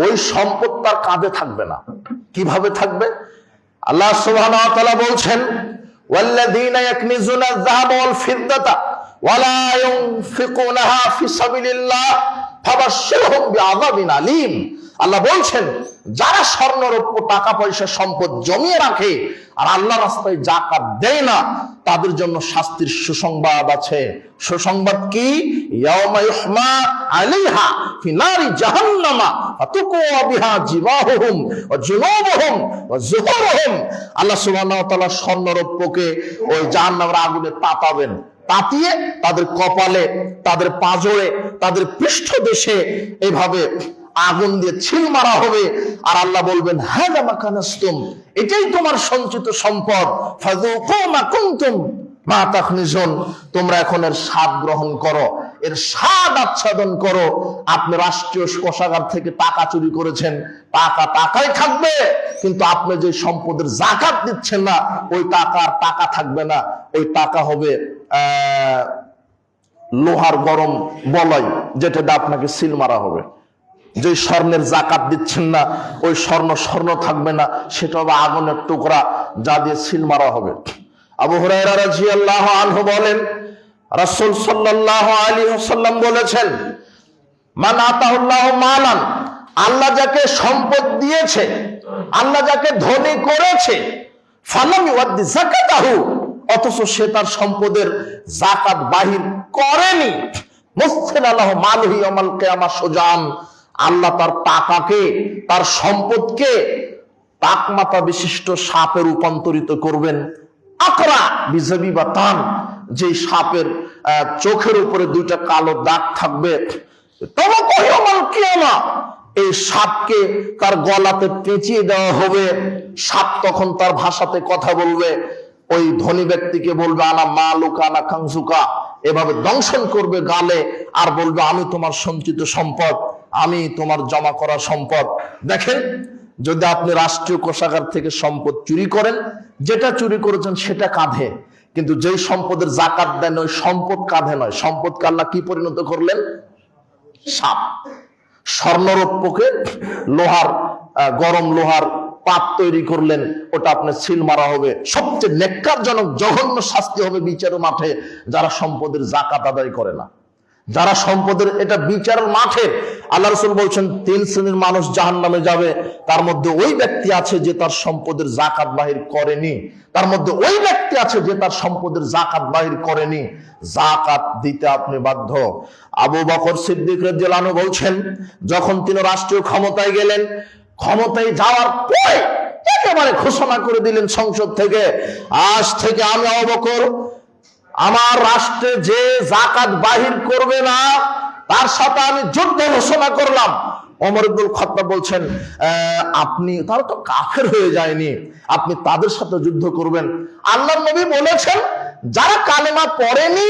Speaker 1: ওই সম্পদ তার কাঁধে থাকবে না। কিভাবে থাকবে? আল্লাহ সুবহানাহু ওয়া তাআলা বলছেন, ওয়াল্লাযীনা ইয়াকনিজুনা আয-যাহাবা ওয়াল ফিদ্দাতা ওয়ালা ইউনফিকুনাহা ফি সাবিলিল্লাহ ফাবাশশিরহুম বিআযাবিন আলীম। আল্লাহ বলছেন, যারা স্বর্ণরৌপ্য টাকা পয়সা সম্পদ জমিয়ে রাখে আর আল্লাহর রাস্তায় যাকাত দেয় না, তাদের জন্য শাস্তির সুসংবাদ আছে। সুসংবাদ কি? ইয়াউমা ইউহমা আলাইহা ফি নারি জাহান্নামা ফাতুকুয়া বিহা জিবাহুহুম ওয়া জুনুবুহুম ওয়া যুহুরুহুম। আল্লাহ সুবহানাহু ওয়া তাআলা স্বর্ণরৌপ্যকে ওই জাহান্নামের আগুনে তাপাবেন, তাতিয়ে তাদের কপালে, তাদের পাঁজরে, তাদের পৃষ্ঠদেশে এভাবে আগুন দিয়ে ছিল মারা হবে। আর আল্লাহ বলবেন, হাযা মা কানাসতুম, এটাই তোমার সঞ্চিত সম্পদ, ফাযুকু মা কুনতুম মা তাখনিজুন, তোমরা এখন এর স্বাদ গ্রহণ করো, এর স্বাদ আচ্ছাদন করো। আপনি রাষ্ট্রীয় কোষাগার থেকে টাকা চুরি করেছেন, টাকা টাকাই থাকবে, কিন্তু আপনি যে সম্পদের যাকাত দিচ্ছেন না, ওই টাকার টাকা থাকবে না, ওই টাকা হবে লোহার গরম বলয়, যেটা আপনাকে সিল মারা হবে। যে স্বর্ণের যাকাত দিচ্ছেন না, ওই স্বর্ণ স্বর্ণ থাকবে না, সেটা হবে আগুনের টুকরা, যা দিয়ে সিল মারা হবে। আবু হুরায়রা রাদিয়াল্লাহু আনহু বলেন, রাসূল সাল্লাল্লাহু আলাইহি ওয়াসাল্লাম বলেছেন, মান আতাহুল্লাহু মালান, আল্লাহ যাকে সম্পদ দিয়েছে, আল্লাহ যাকে ধনী করেছে, ফালাম ইউদ্দি যাকাতাহু, অথচ সে তার সম্পদের যাকাত বাহির করেনি, মুসফিলাল্লাহু মালুহু ইয়াউমাল কিয়ামা সুজান, আল্লাহ তার টাকাকে, তার সম্পদকে টাকমাথা বিশিষ্ট সাপে রূপান্তরিত করবেন। আকরা বিজাবিবাতান, যে সাপের চোখের উপরে 2টা কালো দাগ থাকবে। তবে ইয়াউমাল কিয়ামা, এই সাপকে তার গলাতে পেঁচিয়ে দেওয়া হবে। সাপ তখন তার ভাষাতে কথা বলবে, ওই ধনী ব্যক্তিকে বলবে, আনা মালুকা আনা কানজুকা, এভাবে দংশন করবে গালে, আর বলবে, আমি তোমার সঞ্চিত সম্পদ, আমি তোমার জমা করা সম্পদ। দেখেন, যদি আপনি রাষ্ট্রীয় কোষাগার থেকে সম্পদ চুরি করেন, যেটা চুরি করেছেন সেটা কাঁধে, কিন্তু যেই সম্পদের যাকাত দেন ওই সম্পদ কাঁধে নয়। সম্পদকে আল্লাহ কি পরিণত করলেন? সাপ। স্বর্ণরৌপ্যকে লোহার গরম লোহার পাত তৈরি করলেন, ওটা আপনার সিল মারা হবে। সবচেয়ে নেক্কারজনক জঘন্য শাস্তি হবে বিচারের মাঠে যারা সম্পদের যাকাত আদায় করে না, যারা সম্পদের, এটা বিচারের মাঠে
Speaker 2: আল্লাহ রাসূল বলছেন 3 শ্রেণীর মানুষ জাহান্নামে যাবে, তার মধ্যে ওই ব্যক্তি আছে যে তার সম্পদের যাকাত বাহির করেনি, তার মধ্যে ওই ব্যক্তি আছে যে তার সম্পদের যাকাত বাহির করেনি। যাকাত দিতে আপনি বাধ্য। আবু বকর সিদ্দিক রাদিয়াল্লাহু আনহু বলছেন, যখন তিনি রাষ্ট্রীয় ক্ষমতায় গেলেন, ক্ষমতায় যাওয়ার পরে একেবারে ঘোষণা করে দিলেন সংসদ থেকে, আজ থেকে আমি আবু বকর আমার রাষ্ট্রে যে যাকাত বাহির করবে না তার সাথে আমি যুদ্ধ ঘোষণা করলাম। ওমর ইবনুল খাত্তাব বলছেন, আপনি, তারা তো কাফের হয়ে যায়নি, আপনি তাদের সাথে যুদ্ধ করবেন। আল্লাহর নবী বলেছেন, যারা কালেমা পড়েনি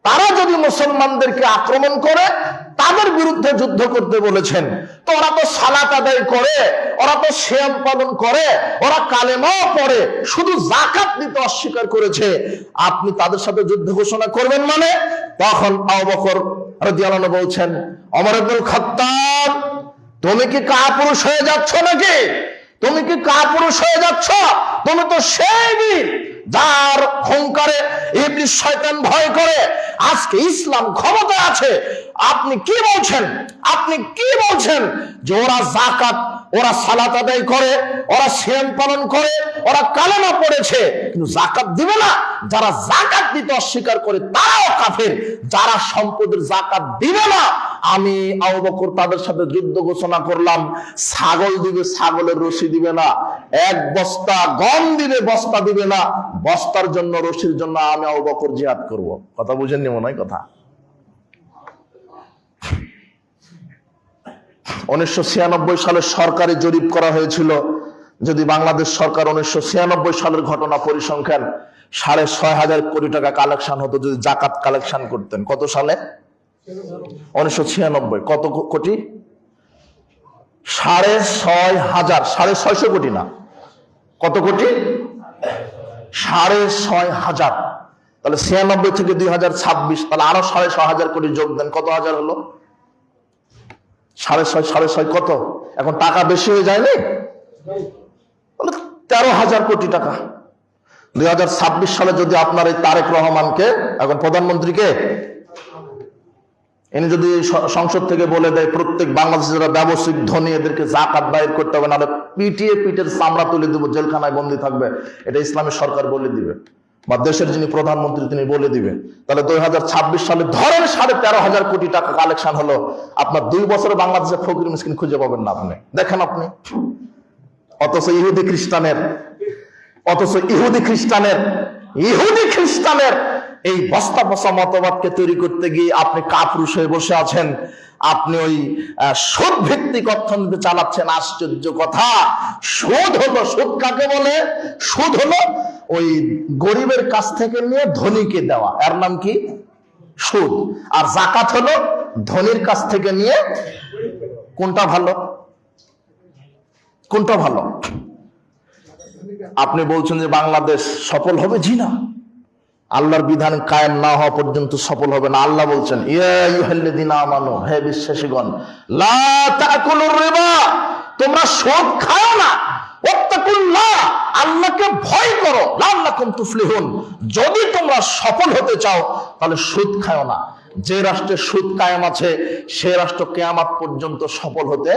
Speaker 2: তারা যদি মুসলমানদেরকে আক্রমণ করে তাদের বিরুদ্ধে যুদ্ধ করতে বলেছেন। তো ওরা তো সালাত আদায় করে, ওরা তো সিয়াম পালন করে, ওরা কালেমাও পড়ে, শুধু যাকাত দিতে অস্বীকার করেছে, আপনি তাদের সাথে যুদ্ধ ঘোষণা করবেন মানে? তখন আবু বকর রাদিয়াল্লাহু আনহু বলছেন, ওমর ইবনুল খাত্তাব, তুমি কি কাপুরুষ হয়ে যাচ্ছ নাকি? তুমি কি কাপুরুষ হয়ে যাচ্ছ? তুমি তো সেই বীর যার হুঙ্কারে ইবলিস শয়তান ভয় করে। আজকে ইসলাম ক্ষমতায় আছে, আপনি কি বলছেন? আপনি কি বলছেন যে ওরা যাকাত, ওরা সালাত আদায় করে, ওরা সিয়াম পালন করে, ওরা কালেমা পড়েছে, কিন্তু যাকাত দিবে না? যারা যাকাত দিতে অস্বীকার করে তারাও কাফের। যারা সম্পদের যাকাত দিবে না, আমি আবু বকর তাদের সাথে যুদ্ধ ঘোষণা করলাম। ছাগল দিবে, ছাগলের রশি দিবে না। 1 বস্তা গম দিবে, বস্তা দিবে না। বস্তার জন্য, রশির জন্য আমি আবু বকর জিহাদ করব। কথা বুঝেননি মনে হয়? কথা 1996 সালে সরকারি জরিপ করা হয়েছিল, যদি বাংলাদেশ সরকার 1996 সালের ঘটনা পরিসংখ্যান 6,500 কোটি টাকা কালেকশন হতো যদি যাকাত কালেকশন করতেন। কত সালে? 1996। কত কোটি? 6,500, 650 কোটি না, কত কোটি? 6,500। তাহলে 96 থেকে 2026, তাহলে আরো 6,500 কোটি যোগ দেন, কত হাজার হলো? 6,500 কত? এখন টাকা বেশি হয়ে যায়নি? 13,000 কোটি টাকা। 2026 সালে যদি আপনার এই তারেক রহমানকে, এখন প্রধানমন্ত্রীকে, ইনি যদি সংসদ থেকে বলে দেয় প্রত্যেক বাংলাদেশের যারা ব্যবসায়িক ধনী এদেরকে যাকাত বাইর করতে হবে, নাহলে পিটিয়ে পিঠের চামড়া তুলে দেবো, জেলখানায় বন্দী থাকবে, এটা ইসলামী সরকার বলে দিবে, বা দেশের যিনি প্রধানমন্ত্রী তিনি বলে দিবে, তাহলে 2026 সালে ধরেন 13,500 কোটি টাকা কালেকশন হলো। আপনার 2 বছরে বাংলাদেশের ফকির মিসকিন খুঁজে পাবেন না আপনি, দেখেন আপনি। অথচ ইহুদি খ্রিস্টানের এই বস্তা বসা মতবাদকে তৈরি করতে গিয়ে আপনি কাপুরুষ হয়ে বসে আছেন। আপনি ওই সুদ ভিত্তিক অর্থনীতি চালাচ্ছেন। আশ্চর্য কথা, সুদ হলো, সুদ কাকে বলে? সুদ হলো ওই গরিবের কাছ থেকে নিয়ে ধনীকে দেওয়া, এর নাম কি? সুদ। আর যাকাত হলো ধনীর কাছ থেকে নিয়ে। কোনটা ভালো? কোনটা ভালো? আপনি বলছেন যে বাংলাদেশ সফল হবে? জি না, আল্লাহর বিধান কায়েম না হওয়া পর্যন্ত সফল হবে না। আল্লাহ বলছেন, ইয়া আইয়ুহাল্লাযীনা আমানু, হে বিশ্বাসীগণ, লা তাকুলুর রিবা, তোমরা সুদ খাও না, ওয়াত্তাকুল্লাহ, আল্লাহকে ভয় করো, লাআল্লাকুম তুফলিহুন, যদি তোমরা সফল হতে চাও তাহলে সুদ খাও না। যে রাষ্ট্রে সুদ কায়েম আছে সে রাষ্ট্র কিয়ামত পর্যন্ত সফল হতে।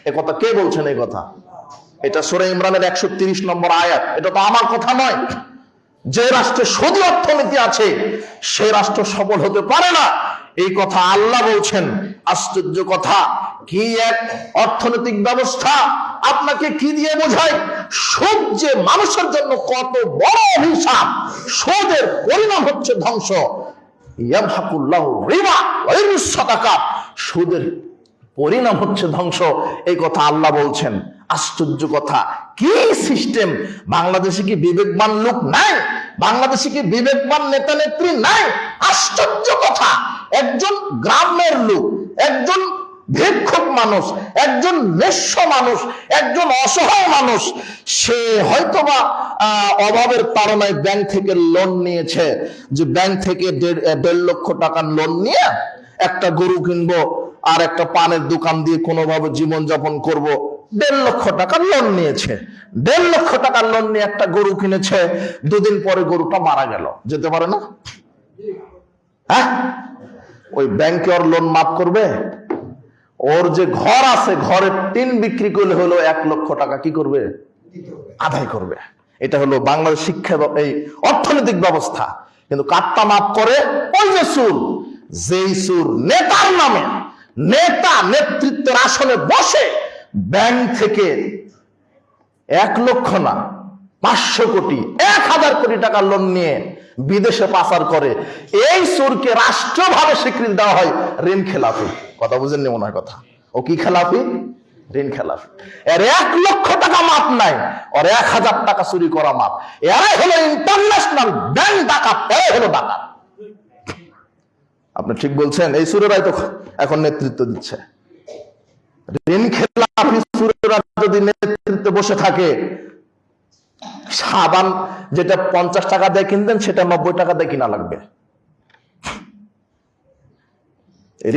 Speaker 2: এ কথা কে বলছেন? এই কথা এটা সূরা ইমরানের 130 নম্বর আয়াত, এটা তো আমার কথা নয়। যে রাষ্ট্রে সুদী অর্থনীতি আছে সে রাষ্ট্র সফল হতে পারে না, এই কথা আল্লাহ বলছেন। আশ্চর্য কথা, কি এক অর্থনৈতিক ব্যবস্থা! আপনাকে কি দিয়ে বোঝায়? সুদ যে মানুষের জন্য কত বড় অভিশাপ, সুদের পরিণাম হচ্ছে ধ্বংস। ইয়ামহাকুল্লাহু রিবা ওয়া ইউরবিস সাদাকাত, সুদের পরিণাম হচ্ছে ধ্বংস, এই কথা আল্লাহ বলছেন। আশ্চর্য কথা, কি সিস্টেম! বাংলাদেশে কি বিবেকবান লোক নাই? বাংলাদেশে কি বিবেকবান নেতা নেত্রী নাই? আশ্চর্য কথা, একজন গ্রামের লোক, একজন ভিক্ষুক মানুষ, একজন নিঃস্ব মানুষ, একজন অসহায় মানুষ, সে হয়তোবা অভাবের তাড়নায় ব্যাংক থেকে লোন নিয়েছে, যে ব্যাংক থেকে 1.5 লক্ষ টাকার লোন নিয়ে একটা গরু কিনবো আর একটা পানের দোকান দিয়ে কোনোভাবে জীবনযাপন করব। 1.5 লক্ষ টাকার লোন নিয়েছে, 1.5 লক্ষ টাকার লোন নিয়ে একটা গরু কিনেছে, 2 দিন পরে গরুটা মারা গেল, যেতে পারে না? হ্যাঁ, ওই ব্যাংকে ওর লোন মাফ করবে? ওর যে ঘর আছে, ঘরের টিন বিক্রি করলে হলো 1 লক্ষ টাকা কি করবে? আদায় করবে। এটা হলো বাংলাদেশ শিক্ষা, এই অর্থনৈতিক ব্যবস্থা। কিন্তু কাট্টা মাপ করে ওই যে সুর, যেই সুর নেতার নামে, নেতা নেতৃত্বের আসনে বসে ব্যাংক থেকে 1 লক্ষ না 500 কোটি 1000 কোটি টাকা লোন নিয়ে বিদেশে পাচার করে, এই সুরকে রাষ্ট্রভাবে স্বীকৃতি দেওয়া হয় ঋণ খেলাফি। কথা বুঝেননি মনে হয় কথা? ও কি খেলাফি? ঋণ খেলাফি। এর 1 লক্ষ টাকা মাপ নাই, ওর 1000 টাকা চুরি করা মাপ। এরাই হলো ইন্টারন্যাশনাল ব্যাংক ডাকাত, এরাই হলো ডাকাত। আপনি ঠিক বলছেন। এই সুরেরাই তো এখন নেতৃত্ব দিচ্ছে। ঋণ খেলাফি সুরেরা যদি নেতৃত্বে বসে থাকে, সাবান যেটা 50 টাকা দিয়ে কিনতেন সেটা 90 টাকা দিয়ে কিনা লাগবে।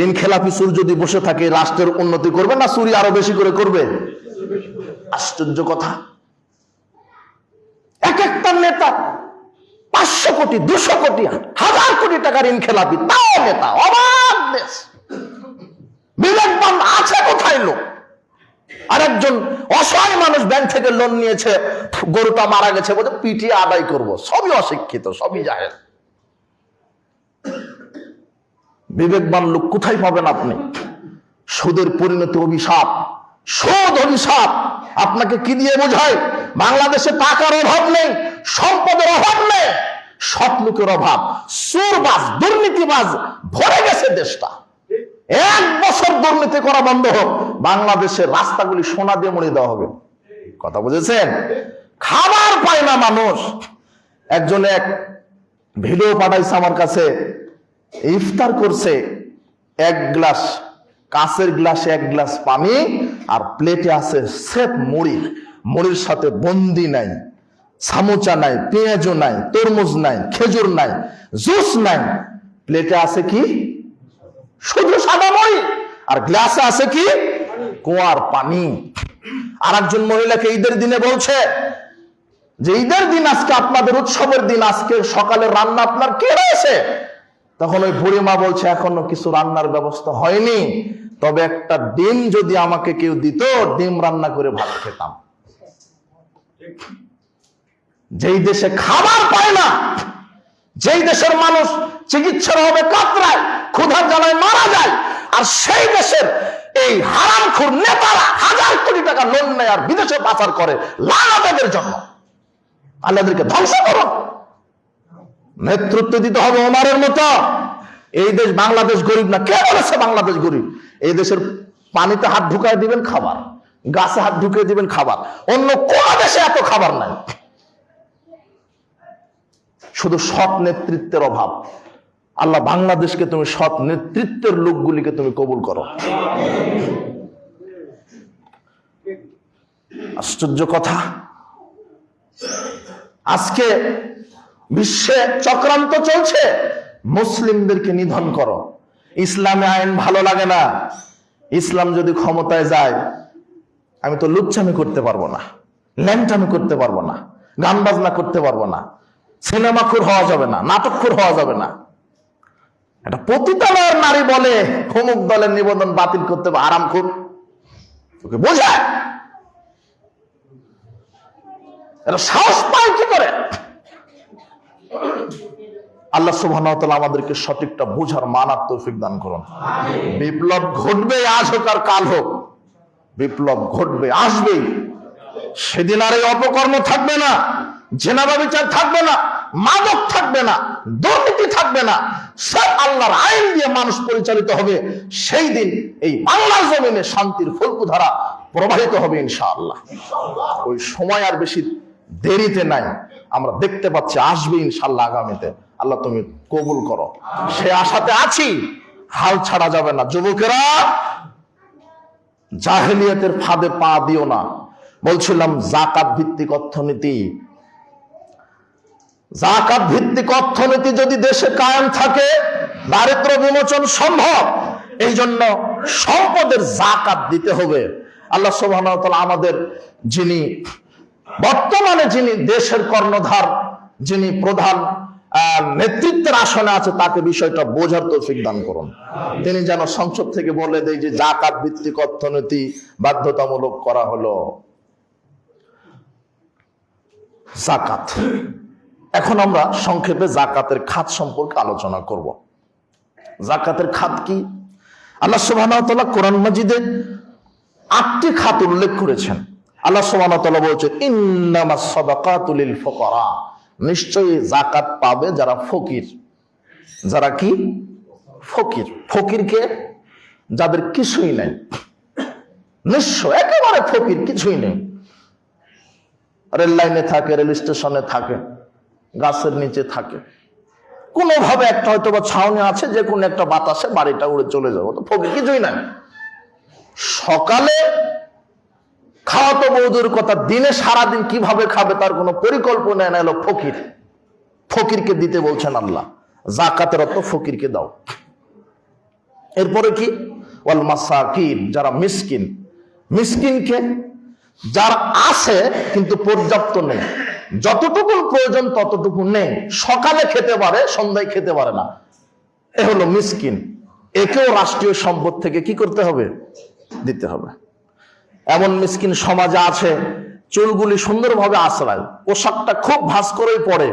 Speaker 2: ঋণ খেলাফি সুর যদি বসে থাকে, রাষ্ট্রের উন্নতি করবে না চুরি আরো বেশি করে করবে? আশ্চর্য কথা। এক একটা নেতা 500 কোটি 200 কোটি 1000 কোটি টাকা ঋণ খেলাফি, তাও নেতা। অবাক দেশ। বিবেকবান আছে কোথায় লোক? আরেকজন অসহায় মানুষ ব্যাংক থেকে লোন নিয়েছে, গরুটা মারা গেছে, বলছে পিটিয়ে আদায় করব। সবই অশিক্ষিত, সবই জাহেল। বিবেকবান লোক কোথায় পাবেন আপনি? সুদের পরিণতি অভিশাপ, সুদ অভিশাপ। আপনাকে কি দিয়ে বোঝায়? বাংলাদেশে টাকার অভাব নেই, সম্পদের অভাব নেই, সৎ লোকের অভাব। চোরবাজ দুর্নীতিবাজ ভরে গেছে দেশটা। 1 বছর দুর্নীতি করা বন্ধ হোক, বাংলাদেশের রাস্তাগুলি সোনা দিয়ে মুড়ে দেওয়া হবে। কথা বুঝেছেন? খাবার পায় না মানুষ। একজন এক ভিডিও পাঠাইছে আমার কাছে, ইফতার করছে 1 গ্লাস, কাঁচের গ্লাসে 1 গ্লাস পানি, আর প্লেটে আছে সেপ মুড়ি। মুড়ির সাথে বন্দি নাই, সামোচা নাই, পেঁয়াজও নাই, তরমুজ নাই, খেজুর নাই, জুস নাই। প্লেটে আছে কি? শুধু সাদা মুড়ি, আর গ্লাসে আছে কি? কুয়ার পানি। আর একজন মহিলাকে ঈদের দিনে বলছে যে ঈদের দিন আজকে, আপনাদের উৎসবের দিন, আজকে সকালে রান্না আপনার কে রয়েছে? তখন ওই বুড়ি মা বলছে এখনো কিছু রান্নার ব্যবস্থা হয়নি, তবে একটা ডিম যদি আমাকে কেউ দিত, ডিম রান্না করে ভাত খেতাম। যেই দেশে খাবার পায় না, যেই দেশের মানুষ চিকিৎসার হবে কাতরায়, ক্ষুধার জ্বালায় মারা যায়, আর সেই দেশের এই হারামখোর নেতারা 1000 কোটি টাকা লোন নেয় আর বিদেশে পাচার করে লানাতের জন্য। আল্লাহদেরকে ধ্বংস করো। নেতৃত্ব দিতে হবে ওমরের মতো। এই দেশ বাংলাদেশ গরিব না। কে বলেছে বাংলাদেশ গরিব? এই দেশের পানিতে হাত ঢুকায় দিবেন খাবার, গাছে হাত ঢুকিয়ে দিবেন খাবার। অন্য কোন দেশে এত খাবার নাই। শুধু সৎ নেতৃত্বের অভাব। আল্লাহ বাংলাদেশকে তুমি সৎ নেতৃত্বের লোকগুলিকে তুমি কবুল করো। আশ্চর্য কথা। আজকে বিশ্বে চক্রান্ত চলছে, মুসলিমদেরকে নিধন করো। ইসলামে আইন ভালো লাগে না। ইসলাম যদি ক্ষমতায় যায়, আমি তো লুচ্চামি করতে পারবো না, ল্যাংটামি করতে পারবো না, গান বাজনা করতে পারবো না, সিনেমাখুর হওয়া যাবে না, নাটকখুর হওয়া যাবে না। এটা পতিতালয়ের নারী বলে অমুক দলের নিবন্ধন বাতিল করতে হবে, আরামখুর। তোকে বোঝায় এটা সাহস পায় কি করে? আল্লাহ সুবহানাহু ওয়া তাআলা আমাদেরকে সঠিকটা বোঝার মানার তৌফিক দান করুন। বিপ্লব ঘটবে, আজ হোক আর কাল হোক, বিপ্লব ঘটবে, আসবেই। সেদিন আর এই অপকর্ম থাকবে না, জেনা ব্যভিচার থাকবে না, মাদক থাকবে না, দুর্নীতি থাকবে না। সব আল্লাহর আইন দিয়ে মানুষ পরিচালিত হবে। সেই দিন এই বাংলার জমিনে শান্তির ফুলকুধারা প্রবাহিত হবে ইনশাআল্লাহ। ওই সময় আর বেশি দেরিতে নাই, আমরা দেখতে পাচ্ছি আসবে ইনশাআল্লাহ আগামীতে। আল্লাহ তুমি কবুল করো, সে আশাতে আছি। হাল ছাড়া যাবে না। যুবকেরা, জাহেলিয়াতের ফাঁদে পা দিও না। বলছিলাম যাকাত ভিত্তিক অর্থনীতি, যাকাত ভিত্তিক অর্থনীতি যদি দেশে কায়েম থাকে, দারিদ্র বিমোচন সম্ভব। এই জন্য সম্পদের যাকাত দিতে হবে। আল্লাহ সুবহানাহু ওয়া তাআলা আমাদের বর্তমানে যিনি দেশের কর্ণধার, যিনি প্রধান নেতৃত্বের আসনে আছে তাকে বিষয়টা বোঝার তৌফিক দান করুন। তিনি যেন সংসদ থেকে বলে দেয় যে যাকাত ভিত্তিক অর্থনীতি বাধ্যতামূলক করা হলো। যাকাত, এখন আমরা সংক্ষেপে যাকাতের খাত সম্পর্কে আলোচনা করব। যাকাতের খাত কি? আল্লাহ সুবহানাহু ওয়া তাআলা কোরআন মাজিদে 8টি খাত উল্লেখ করেছেন। আল্লাহ সুবহানাহু ওয়া তাআলা বলেছেন ইন্নামাস সাদাকাতু লিল ফুকারা, নিশ্চয়ই যাকাত পাবে যারা ফকির। যারা কি? ফকির। ফকিরকে যাদের কিছুই নেই, নিঃস্ব, একেবারে ফকির, কিছুই নেই, রেল লাইনে থাকে, রেল স্টেশনে থাকে, গাছের নিচে থাকে, কোনোভাবে একটা হয়তো বা ছাউনি আছে, যে কোনো একটা বাতাসে বাড়িটা উড়ে চলে যাবো, তো ফকির, কিছুই নাই। সকালে খাওয়া তো বৌদুর কথা, দিনে সারাদিন কিভাবে খাবে তার কোনো পরিকল্পনা না, এলো ফকির। ফকিরকে দিতে বলছেন আল্লাহ, যাকাতের অর্থ ফকিরকে দাও। এরপরে কি? ওয়াল মাসাকিন, যারা মিসকিন। মিসকিনকে, যার আছে কিন্তু পর্যাপ্ত নেই, যতটুকু প্রয়োজন ততটুকু নেই, সকালে খেতে পারে, সন্ধ্যায় খেতে পারে না, এ হলো মিসকিন। একেও রাষ্ট্রীয় সম্পদ থেকে কি করতে হবে? দিতে হবে। এমন মিসকিন সমাজে আছে, চুলগুলি সুন্দরভাবে আশ্রয়, পোশাকটা খুব ভাঁজ করেই পড়ে,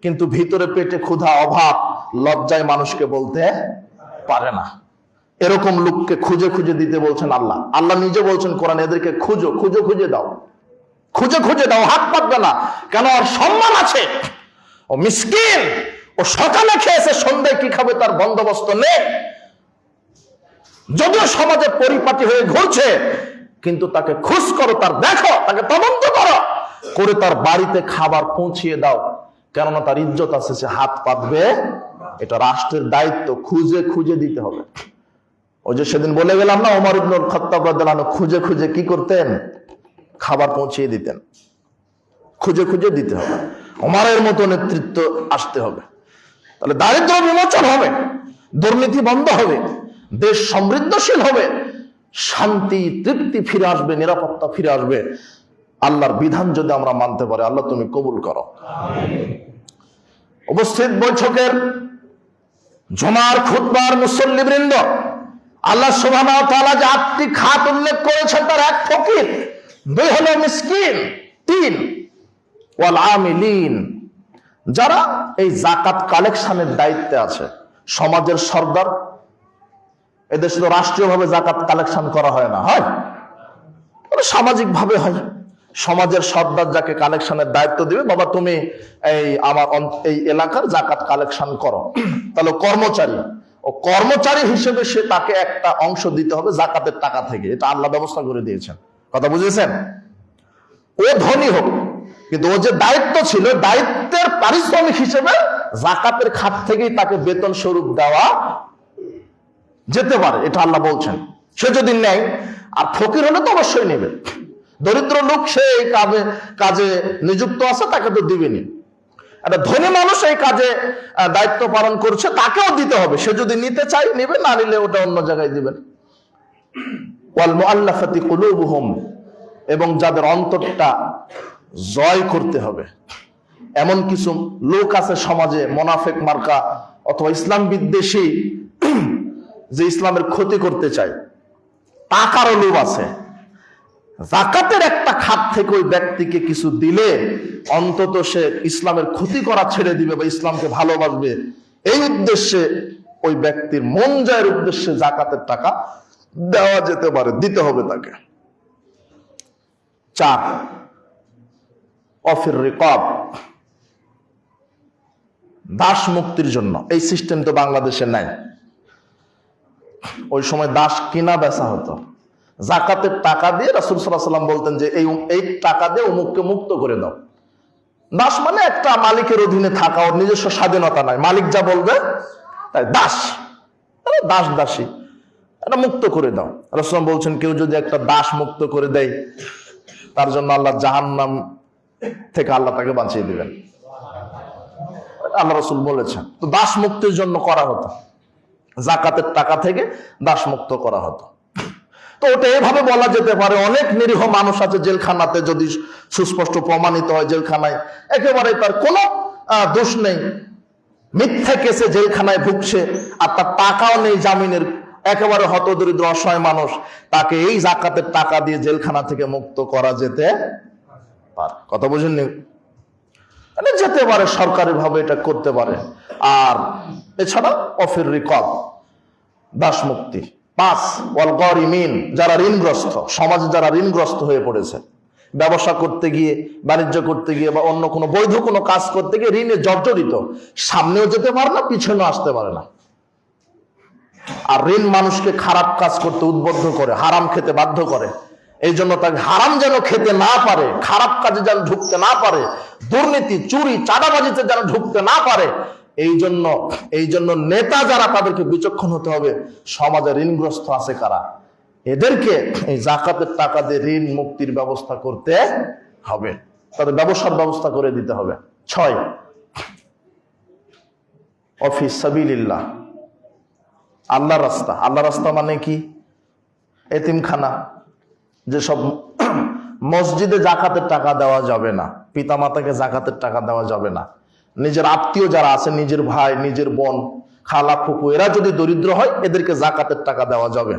Speaker 2: কিন্তু ভিতরে পেটে ক্ষুধা, অভাব, লজ্জায় মানুষকে বলতে পারে না। এরকম লোককে খুঁজে খুঁজে দিতে বলছেন আল্লাহ। আল্লাহ নিজে বলছেন কোরআন, এদেরকে খুঁজো, খুঁজে খুঁজে দাও, খুঁজে খুঁজে দাও, হাত পাতবে না, কেন? আর সম্মান আছে। ও মিসকিন, ও সকালে খেয়েছে, সন্ধ্যায় কি খাবে তার বন্দোবস্ত নেই। যদিও সমাজে পরিপাটি হয়ে ঘুরছে, কিন্তু তাকে খোঁজ করো, তার দেখো, তাকে তদন্ত করো, করে তার বাড়িতে খাবার পৌঁছিয়ে দাও, কেননা তার ইজ্জত আছে, সে হাত পাতবে। এটা রাষ্ট্রের দায়িত্ব, খুঁজে খুঁজে দিতে হবে। ওই যে সেদিন বলে গেলাম না, ওমর ইবনুল খাত্তাব রাদিয়াল্লাহু আনহু খুঁজে খুঁজে কি করতেন? খাবার পৌঁছিয়ে দিতেন। খুঁজে খুঁজে দিতে হবে। ওমরের মতো নেতৃত্ব আসতে হবে, তাহলে দারিদ্র্য বিমোচন হবে, দুর্নীতি বন্ধ হবে, দেশ সমৃদ্ধশীল হবে, শান্তি তৃপ্তি ফিরে আসবে, নিরাপত্তা ফিরে আসবে। আল্লাহর বিধান যদি আমরা মানতে পারি, আল্লাহ তুমি কবুল করো। উপস্থিত বৈঠকের জুমার খুতবার মুসল্লিবৃন্দ, আল্লাহ সুবহানাহু ওয়া তাআলা যে 8টি খাত উল্লেখ করেছেন, তার এক ফকির, 2 হলো মিসকিন, 3 ওয়াল আমিলিন, যারা এই যাকাত কালেকশনের দায়িত্বে আছে। সমাজের সর্দার, এদেশে তো রাষ্ট্রীয়ভাবে যাকাত কালেকশন করা হয় না, হয় সামাজিক ভাবে হয়। সমাজের সর্দার যাকে কালেকশনের দায়িত্ব দিবে, বাবা তুমি আমার এই এলাকার যাকাত কালেকশন করো, তাহলে কর্মচারী, ও কর্মচারী হিসেবে সে তাকে একটা অংশ দিতে হবে যাকাতের টাকা থেকে। এটা আল্লাহ ব্যবস্থা করে দিয়েছেন। কথা বুঝেছেন? ও ধনী হোক, কিন্তু ও যে দায়িত্ব ছিল, দায়িত্বের পারিশ্রমিক হিসেবে যাকাতের খাত থেকেই তাকে বেতন স্বরূপ দেওয়া যেতে পারে, এটা আল্লাহ বলছেন। সে যদি নেয়, আর ফকির হলে তো অবশ্যই নেবে। দরিদ্র লোক, সে এই কাজে নিযুক্ত আছে, তাকে তো দিবেনি। একটা ধনী মানুষ এই কাজে দায়িত্ব পালন করছে, তাকেও দিতে হবে। সে যদি নিতে চায় নেবে, না নিলে ওটা অন্য জায়গায় দিবেন। ওয়াল মুআল্লাফাতি কুলুবুহুম, এবং যাদের অন্তরটা জয় করতে হবে। এমন কিছু লোক আছে সমাজে, মুনাফিক মার্কা অথবা ইসলাম বিদ্বেষী, যে ইসলামের ক্ষতি করতে চায়, টাকারও লোভ আছে। যাকাতের একটা খাত থেকে ওই ব্যক্তিকে কিছু দিলে অন্তত সে ইসলামের ক্ষতি করা ছেড়ে দিবে বা ইসলামকে ভালোবাসবে। এই উদ্দেশ্যে ওই ব্যক্তির মন জয়ের উদ্দেশ্যে যাকাতের টাকা দেওয়া যেতে পারে, দিতে হবে তাকে। 4 অফির রিকাব, দাস মুক্তির জন্য। এই সিস্টেম তো বাংলাদেশে নাই। ওই সময় দাস কিনা বেচা হতো, যাকাতের টাকা দিয়ে। রাসূল সাল্লাল্লাহু আলাইহি ওয়াসাল্লাম বলতেন যে এই টাকা দিয়ে অমুককে মুক্ত করে দাও। দাস মানে একটা মালিকের অধীনে থাকা, ওর নিজস্ব স্বাধীনতা নাই, মালিক যা বলবে তাই দাস, দাস দাসী, এটা মুক্ত করে দাও। রাসূল বলছেন, কেউ যদি একটা দাস মুক্ত করে দেয়, তার জন্য আল্লাহ জাহান্নাম থেকে আল্লাহ তাকে বাঁচিয়ে দিবেন। আল্লাহ রাসূল বলেছেন। তো দাস মুক্তির জন্য করা হতো, যাকাতের টাকা থেকে দাস মুক্ত করা হতো। তো ওটা এভাবে বলা যেতে পারে, অনেক নিরীহ মানুষ আছে জেলখানাতে, যদি সুস্পষ্ট প্রমাণিত হয় জেলখানায় একেবারে তার কোনো দোষ নেই, মিথ্যা কেসে জেলখানায় ভুগছে, আর তার টাকাও নেই জামিনের, একেবারে হতদরিদ্র অসহায় মানুষ, তাকে এই যাকাতের টাকা দিয়ে জেলখানা থেকে মুক্ত করা যেতে পারে। কথা বুঝেননি? মানে যেতে পারে, সরকারি ভাবে এটা করতে পারে। আর এছাড়া অফির রিকব, দাস মুক্তি। 5 ওয়াল গরিমিন, যারা ঋণগ্রস্ত, সমাজে যারা ঋণগ্রস্ত হয়ে পড়েছে, ব্যবসা করতে গিয়ে, বাণিজ্য করতে গিয়ে বা অন্য কোনো বৈধ কোনো কাজ করতে গিয়ে ঋণে জর্জরিত, সামনেও যেতে পারে না, পিছনেও আসতে পারে না। আর ঋণ মানুষকে খারাপ কাজ করতে উদ্বুদ্ধ করে, হারাম খেতে বাধ্য করে। এই জন্য তাকে হারাম যেন খেতে না পারে, খারাপ কাজে যেন ঢুকতে না পারে, দুর্নীতি, চুরি, চাঁদাবাজিতে যেন ঢুকতে না পারে, এই জন্য নেতা যারা, তাদেরকে বিচক্ষণ হতে হবে। সমাজে ঋণগ্রস্ত আছে কারা, এদেরকে এই যাকাতের টাকা দিয়ে ঋণ মুক্তির ব্যবস্থা করতে হবে, তাদের ব্যবসার ব্যবস্থা করে দিতে হবে। 6 অফি সাবিলিল্লাহ, আল্লাহ রাস্তা। আল্লাহ রাস্তা মানে কি? এতিমখানা, যেসব মসজিদে যাকাতের টাকা দেওয়া যাবে না, পিতামাতাকে যাকাতের টাকা দেওয়া যাবে না, নিজের আত্মীয় যারা আছে, নিজের ভাই, নিজের বোন, খালা, ফুপু, এরা যদি দরিদ্র হয়, এদেরকে যাকাতের টাকা দেওয়া যাবে।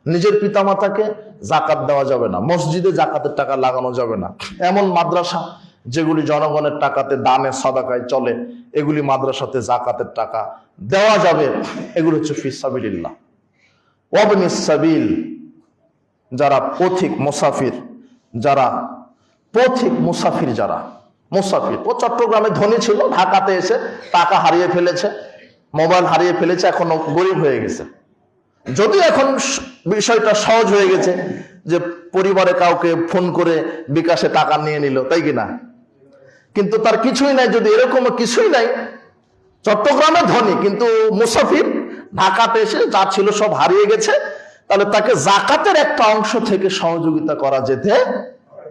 Speaker 2: নিজের পিতামাতাকে যাকাত দেওয়া যাবে না, মসজিদে যাকাতের টাকা লাগানো যাবে না। এমন মাদ্রাসা যেগুলি জনগণের টাকাতে, দানে সাদাকায় চলে, এগুলি মাদ্রাসাতে যাকাতের টাকা দেওয়া যাবে। এগুলো হচ্ছে ফি সাবিলিল্লাহ। ওয়াবনিস সাবিল, যারা পথিক মুসাফির, যারা পথিক মুসাফির, যারা মুসাফির, ও চট্টগ্রামে ধনী ছিল, ঢাকাতে এসে টাকা হারিয়ে ফেলেছে, মোবাইল হারিয়ে ফেলেছে, এখন গরিব হয়ে গেছে। যদিও এখন বিষয়টা সহজ হয়ে গেছে যে পরিবারে কাউকে ফোন করে বিকাশে টাকা নিয়ে নিল, তাই কিনা? কিন্তু তার কিছুই নাই, যদি এরকম কিছুই নাই, চট্টগ্রামে ধনী কিন্তু মুসাফির, ঢাকাতে এসে যা ছিল সব হারিয়ে গেছে, তাহলে তাকে যাকাতের একটা অংশ থেকে সহযোগিতা করা যেতে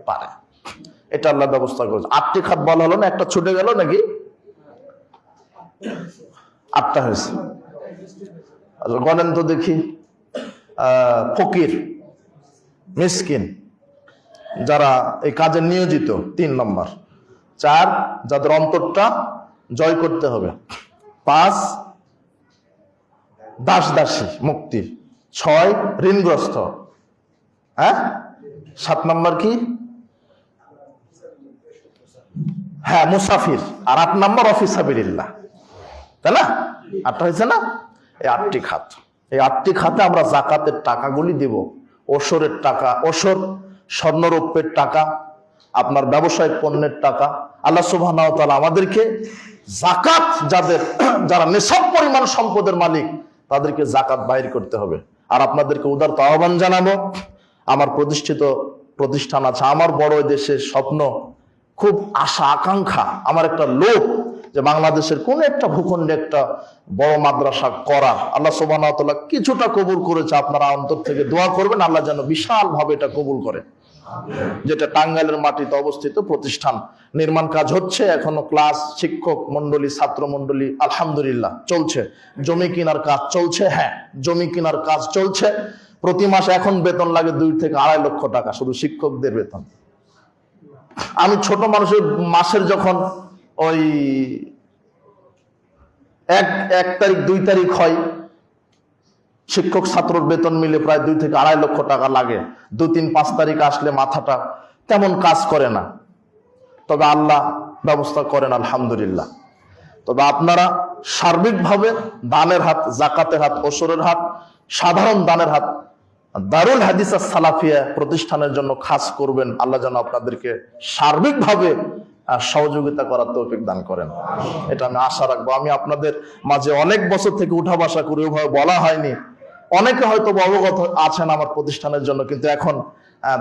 Speaker 2: পারে। এটা আল্লাহ ব্যবস্থা করেছে। 8টি খাত বলা হলো না, একটা ছুটে গেল নাকি? 8টা হয়েছে। গণেন তো দেখি। ফকির, মিসকিন, যারা এই কাজে নিয়োজিত, 3 নম্বর। 4 যাদের অন্তরটা জয় করতে হবে। 5 দাস দাসী মুক্তি। 6 ঋণগ্রস্ত। 7 নম্বর কি? হ্যাঁ, মুসাফির। আর 8 নম্বর অফি সাবিলিল্লাহ, তাই না? 8টা হয়েছে না? এই 8টি খাত, এই 8টি খাতে আমরা যাকাতের টাকাগুলি দিব। ওসরের টাকা, ওসর স্বর্ণরৌপ্যের টাকা, আপনার ব্যবসায়িক পণ্যের টাকা। আল্লাহ সুবহানাহু ওয়া তাআলা আমাদেরকে যাকাত, যারা নিছক পরিমাণ সম্পদের মালিক, তাদেরকে যাকাত বাইর করতে হবে। আর আপনাদেরকে উদারত আহ্বান জানাবো, আমার প্রতিষ্ঠিত প্রতিষ্ঠান আছে, আমার বড় দেশের স্বপ্ন, খুব আশা আকাঙ্ক্ষা, আমার একটা লোভ যে বাংলাদেশের কোন একটা ভূখণ্ডে একটা বড় মাদ্রাসা করা। আল্লাহ সুবহানাহু ওয়া তাআলা কিছুটা কবুল করেছে, আপনারা অন্তর থেকে দোয়া করবেন আল্লাহ যেন বিশাল ভাবে এটা কবুল করে। যেটা টাঙ্গাইলের মাটিতে অবস্থিত প্রতিষ্ঠান, নির্মাণ কাজ হচ্ছে, এখনো ক্লাস, শিক্ষক মন্ডলী, ছাত্র মন্ডলী আলহামদুলিল্লাহ চলছে। জমি কেনার কাজ চলছে, হ্যাঁ জমি কেনার কাজ চলছে। প্রতি মাসে এখন বেতন লাগে 2 থেকে 2.5 লক্ষ টাকা, শুধু শিক্ষকদের বেতন। আমি ছোট মানুষের মাসের যখন ওই 1 তারিখ 2 তারিখ হয়, শিক্ষক ছাত্রর বেতন মিলে প্রায় 2 থেকে 2.5 লক্ষ টাকা লাগে। 2, 3, 5 তারিখ আসলে মাথাটা তেমন কাজ করে না, তবে আল্লাহ ব্যবস্থা করেন আলহামদুলিল্লাহ। তবে আপনারা সার্বিকভাবে দানের হাত, যাকাতের হাত, ওসরের হাত, সাধারণ দানের হাত দারুল হাদিস সালাফিয়া প্রতিষ্ঠানের জন্য খাস করবেন। আল্লাহ যেন আপনাদেরকে সার্বিকভাবে সহযোগিতা করার তৌফিক দান করেন, এটা আমি আশা রাখবো। আমি আপনাদের মাঝে অনেক বছর থেকে উঠা বসা করে ওইভাবে বলা হয়নি, অনেকে হয়তো অবগত আছেন আমার প্রতিষ্ঠানের জন্য, কিন্তু এখন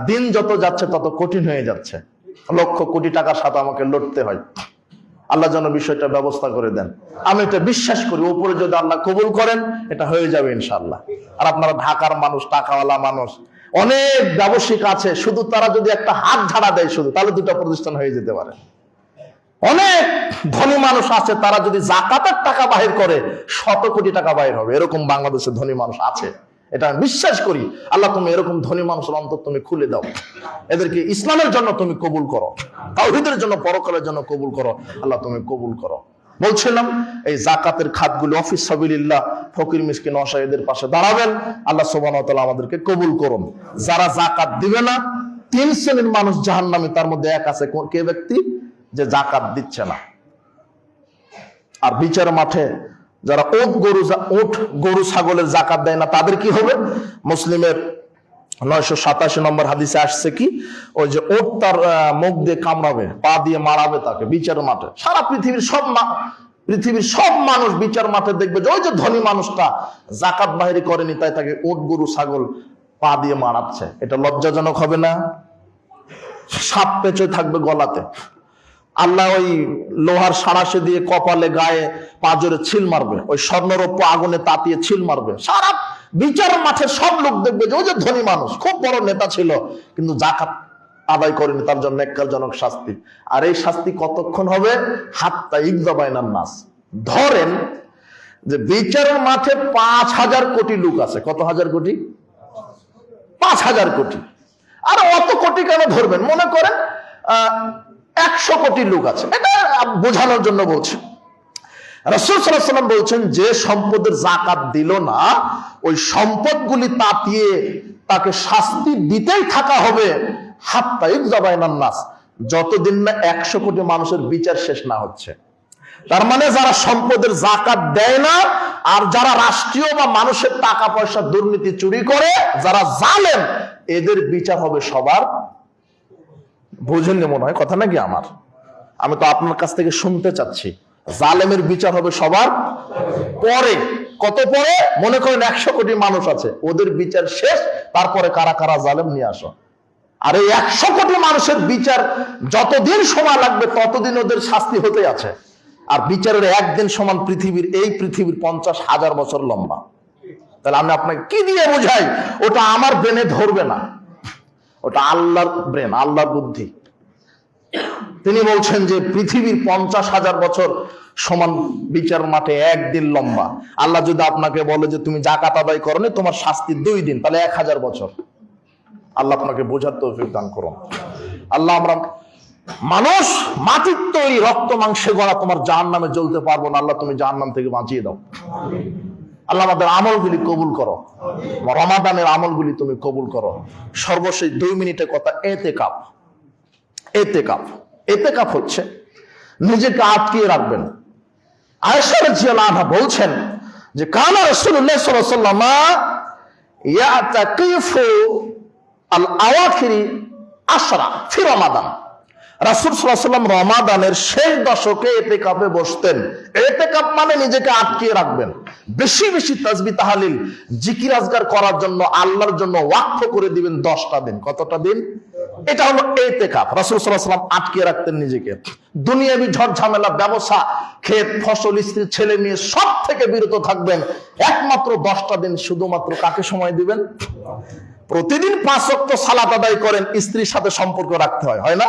Speaker 2: দিন যত যাচ্ছে তত কঠিন হয়ে যাচ্ছে, লক্ষ কোটি টাকার সাথে আমাকে লড়তে হয়। আল্লাহ যেন বিষয়টা ব্যবস্থা করে দেন। আমি এটা বিশ্বাস করি, উপরে যদি আল্লাহ কবুল করেন এটা হয়ে যাবে ইনশাআল্লাহ। আর আপনারা ঢাকার মানুষ, টাকাওয়ালা মানুষ, অনেক ব্যবসায়িক আছে, শুধু তারা যদি একটা হাত ঝাড়া দেয় শুধু, তাহলে 2টা প্রতিষ্ঠান হয়ে যেতে পারে। অনেক ধনী মানুষ আছে, তারা যদি যাকাতের টাকা বাহির করে 100 কোটি টাকা বাহির হবে, এরকম বাংলাদেশে ধনী মানুষ আছে, এটা আমি বিশ্বাস করি। আল্লাহ তুমি এরকম ধনী মানুষের অন্তর তুমি খুলে দাও, এদেরকে ইসলামের জন্য তুমি কবুল করো, তাওহীদের জন্য, পরকালের জন্য কবুল করো, আল্লাহ তুমি কবুল করো। বলছিলাম এই জাকাতের খাতগুলো অফিস সাবিলিল্লাহ ফকির মিসকিন অসহায়দের পাশে দাঁড়াবেন। আল্লাহ সুবহানাহু ওয়া তাআলা আমাদেরকে কবুল করুন। যারা জাকাত দিবে না, 3 শ্রেণীর মানুষ জাহান্নামী। তার মধ্যে এক আছে কে ব্যক্তি? যে জাকাত দিচ্ছে না। আর বিচার মাঠে যারা উট গরু ছাগলের জাকাত দেয় না, তাদের কি হবে? মুসলিমের 987 নম্বর হাদিসে আসছে কি, ওই যে উট তার মুখ দিয়ে কামড়াবে, পা দিয়ে মারাবে তাকে বিচার মাঠে। সারা পৃথিবীর সব মানুষ বিচার মাঠে দেখবে যে ওই যে ধনী মানুষটা জাকাত বাহিরি করেনি, তাই তাকে উট গরু ছাগল পা দিয়ে মারাচ্ছে। এটা লজ্জাজনক হবে না? সাপ পেঁচে থাকবে গলাতে। আল্লাহ ওই লোহার সাঁড়াশে দিয়ে কপালে গায়ে পাঁজরে ছিল মারবে, ওই স্বর্ণরৌপ্য আগুনে তাতিয়ে ছিল মারবে। সারা বিচার মাঠে সব লোক দেখবে যে ওই যে ধনী মানুষ খুব বড় নেতা ছিল, কিন্তু জাকাত আদায় করেনি, তার জন্য নেক্কারজনক শাস্তি। আর এই শাস্তি কতক্ষণ হবে? হাত্তা ইকযা বাইনান নাস। ধরেন যে বিচারের মাঠে 5,000 কোটি লোক আছে। কত হাজার কোটি? 5,000 কোটি। আর অত কোটি কেন ধরবেন? মনে করেন 100 কোটি লোক আছে। এটা বোঝানোর জন্য বলছি। রাসূল সাল্লাল্লাহু আলাইহি ওয়াসাল্লাম বলছেন, যে সম্পদের জাকাত দিল না, ওই সম্পদগুলি তাতিয়ে তাকে শাস্তি দিতেই থাকা হবে হাত্তা ইকযা বাইনান নাস, যতদিন না 100 কোটি মানুষের বিচার শেষ না হচ্ছে। তার মানে যারা সম্পদের জাকাত দেয় না, আর যারা রাষ্ট্রীয় বা মানুষের টাকা পয়সা দুর্নীতি চুরি করে, যারা জালেম, এদের বিচার হবে সবার। বুঝেননি মনে হয় কথা নাকি আমার? আমি তো আপনার কাছ থেকে শুনতে চাচ্ছি। জালেমের বিচার হবে সবার পরে। কত পরে? মনে করেন 100 কোটি মানুষ আছে, ওদের বিচার শেষ, তারপরে কারা কারা জালেম নিয়ে আসো। আর এই 100 কোটি মানুষের বিচার যতদিন সময় লাগবে ততদিন ওদের শাস্তি হতে আছে। আর বিচারের একদিন সমান এই পৃথিবীর 50,000 বছর লম্বা। তাহলে আমি আপনাকে কি দিয়ে বুঝাই? ওটা আমার ব্রেনে ধরবে না, ওটা আল্লাহর ব্রেন, আল্লাহর বুদ্ধি। তিনি বলছেন যে পৃথিবীর 50,000 বছর সমান বিচার মাঠে একদিন লম্বা। আল্লাহ যদি আপনাকে বলে যে তুমি জাকাত আদায় করনি, তোমার শাস্তি 2 দিন, তাহলে 1000 বছর। আল্লাহ আপনাকে বোঝার তৌফিক দান করুন। আল্লাহ, আমরা মানুষ মাটির তৈরি, রক্ত মাংসে গড়া, তোমার জাহান্নামে জ্বলতে পারবো না। আল্লাহ তুমি জাহান্নাম থেকে বাঁচিয়ে দাও। আল্লাহ আমাদের আমলগুলি কবুল করো, রমাদানের আমলগুলি তুমি কবুল করো। সর্বশেষ 2 মিনিটের কথা, এতেকাফ। এতেকাফ হচ্ছে নিজেকে আটকিয়ে রাখবেন। আয়েশা রাদিয়াল্লাহু আনহা বলছেন যে কানা রাসূলুল্লাহ সাল্লাল্লাহু আলাইহি ওয়াসাল্লাম ইয়াতাকিফু আল আওয়াখিরি 10 ফি রমাদান। রাসূল সাল্লাল্লাহু আলাইহি ওয়াসাল্লাম রমাদানের শেষ দশকে ইতিকাফে বসতেন। ইতিকাফ মানে নিজেকে আটকিয়ে রাখবেন, বেশি বেশি তাসবিহ তাহলিল জিকির আজকার করার জন্য আল্লাহর জন্য ওয়াকফ করে দিবেন 10টা দিন। কতটা দিন? এটা হলো ইতিকাফ। রাসূল সাল্লাল্লাহু আলাইহি ওয়াসাল্লাম আটকিয়ে রাখতেন নিজেকে। দুনিয়াবি ঝড় ঝামেলা, ব্যবসা, ক্ষেত ফসল, স্ত্রী ছেলে মেয়ে সব থেকে বিরত থাকবেন। একমাত্র 10টা দিন শুধুমাত্র কাকে সময় দিবেন? প্রতিদিন 5 ওয়াক্ত সালাত আদায় করেন, স্ত্রীর সাথে সম্পর্ক রাখতে হয়, হয় না?